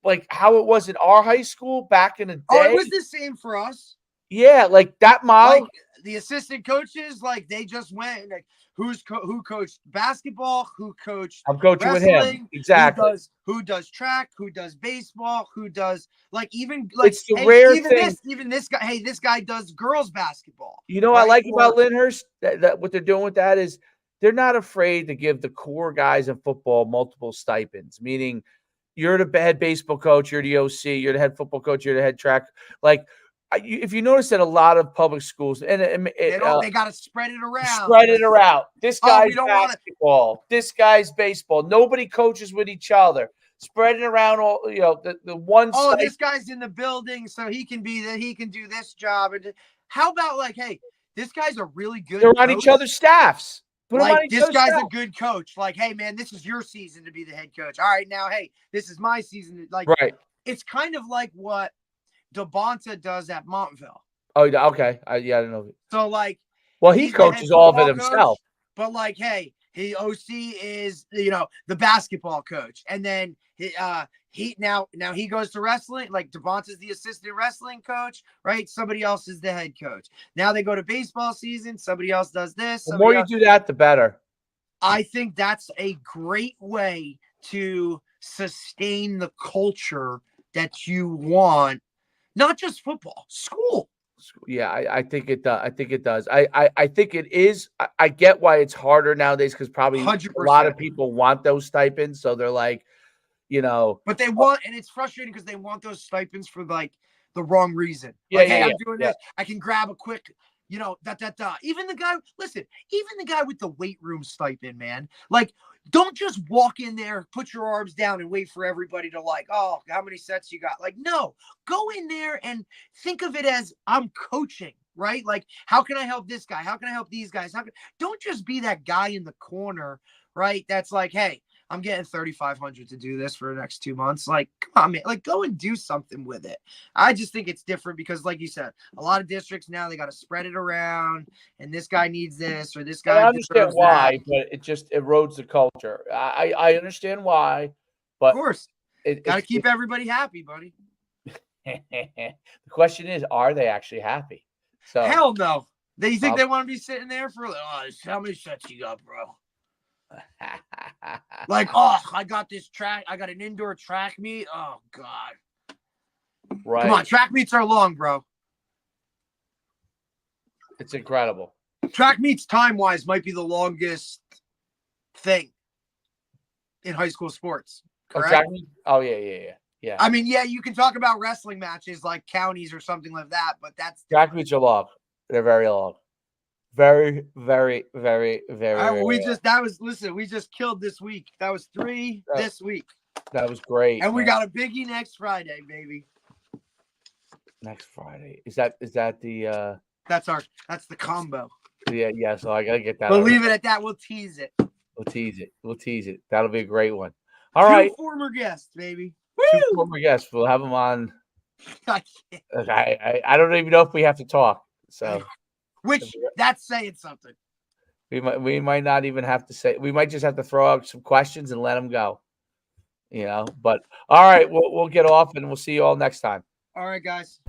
like how it was in our high school back in the day. Oh, it was the same for us. Yeah, like that model. Like the assistant coaches, like they just went like who coached basketball, who coached. I'm coaching with him. Exactly. Who does track, who does baseball, who does even like it's the rare thing. Even this guy. Hey, this guy does girls basketball. Right? I like about Lyndhurst that what they're doing with that is they're not afraid to give the core guys in football multiple stipends. Meaning, you're the head baseball coach, you're the OC, you're the head football coach, you're the head track. Like, if you notice that a lot of public schools and they got to spread it around. This guy's basketball. This guy's baseball. Nobody coaches with each other. spreading around all the one. Oh, this guy's in the building, so he can be that. He can do this job. And how about like, hey, this guy's a really good. They're on each other's staffs. Like this guy's a good coach. Like, hey man, this is your season to be the head coach. All right, now, hey, this is my season. Like, right. It's kind of like what Depascale does at Montville. Oh, okay. I don't know. So like, well, he coaches all of it himself. But like, hey, he OC is the basketball coach, and then he now he goes to wrestling. Like Devonta's the assistant wrestling coach, right? Somebody else is the head coach. Now they go to baseball season. Somebody else does this. The more you do that, the better. I think that's a great way to sustain the culture that you want, not just football, school. Yeah, I think it does. I think it does. I think it is. I get why it's harder nowadays because probably 100%. A lot of people want those stipends, so they're like, But they want, and it's frustrating because they want those stipends for like the wrong reason. Yeah, like, yeah, hey, yeah, I'm doing this. I can grab a quick, Even the guy, even the guy with the weight room stipend, man. Like, don't just walk in there, put your arms down, and wait for everybody to like, oh, how many sets you got? Like, no, go in there and think of it as I'm coaching, right? Like, how can I help this guy? How can I help these guys? Don't just be that guy in the corner, right? That's like, hey, I'm getting $3,500 to do this for the next 2 months. Like, come on, man. Like, go and do something with it. I just think it's different because, like you said, a lot of districts now, they got to spread it around, and this guy needs this or this guy. I understand why, but it just erodes the culture. I understand why, but of course, got to keep everybody happy, buddy. The question is, are they actually happy? So hell no. They think they want to be sitting there for how many sets you got, bro? Like, oh, I got this track. I got an indoor track meet. Oh God. Right. Come on, track meets are long, bro. It's incredible. Track meets time-wise might be the longest thing in high school sports. Correct? Oh, yeah. I mean, yeah, you can talk about wrestling matches like counties or something like that, but that's track meets are long. They're very long. Very, very, very, very. We just killed this week. That was 3 this week. That was great. And we got a biggie next Friday, baby. Next Friday. Is that the that's the combo. Yeah, so I gotta get that. We'll leave it at that. We'll tease it. We'll tease it. That'll be a great one. All right. 2 former guests, baby. 2 former guests. We'll have them on. I don't even know if we have to talk. So which that's saying something. We might not even have to say. We might just have to throw out some questions and let them go. But all right, we'll get off and we'll see you all next time. All right, guys.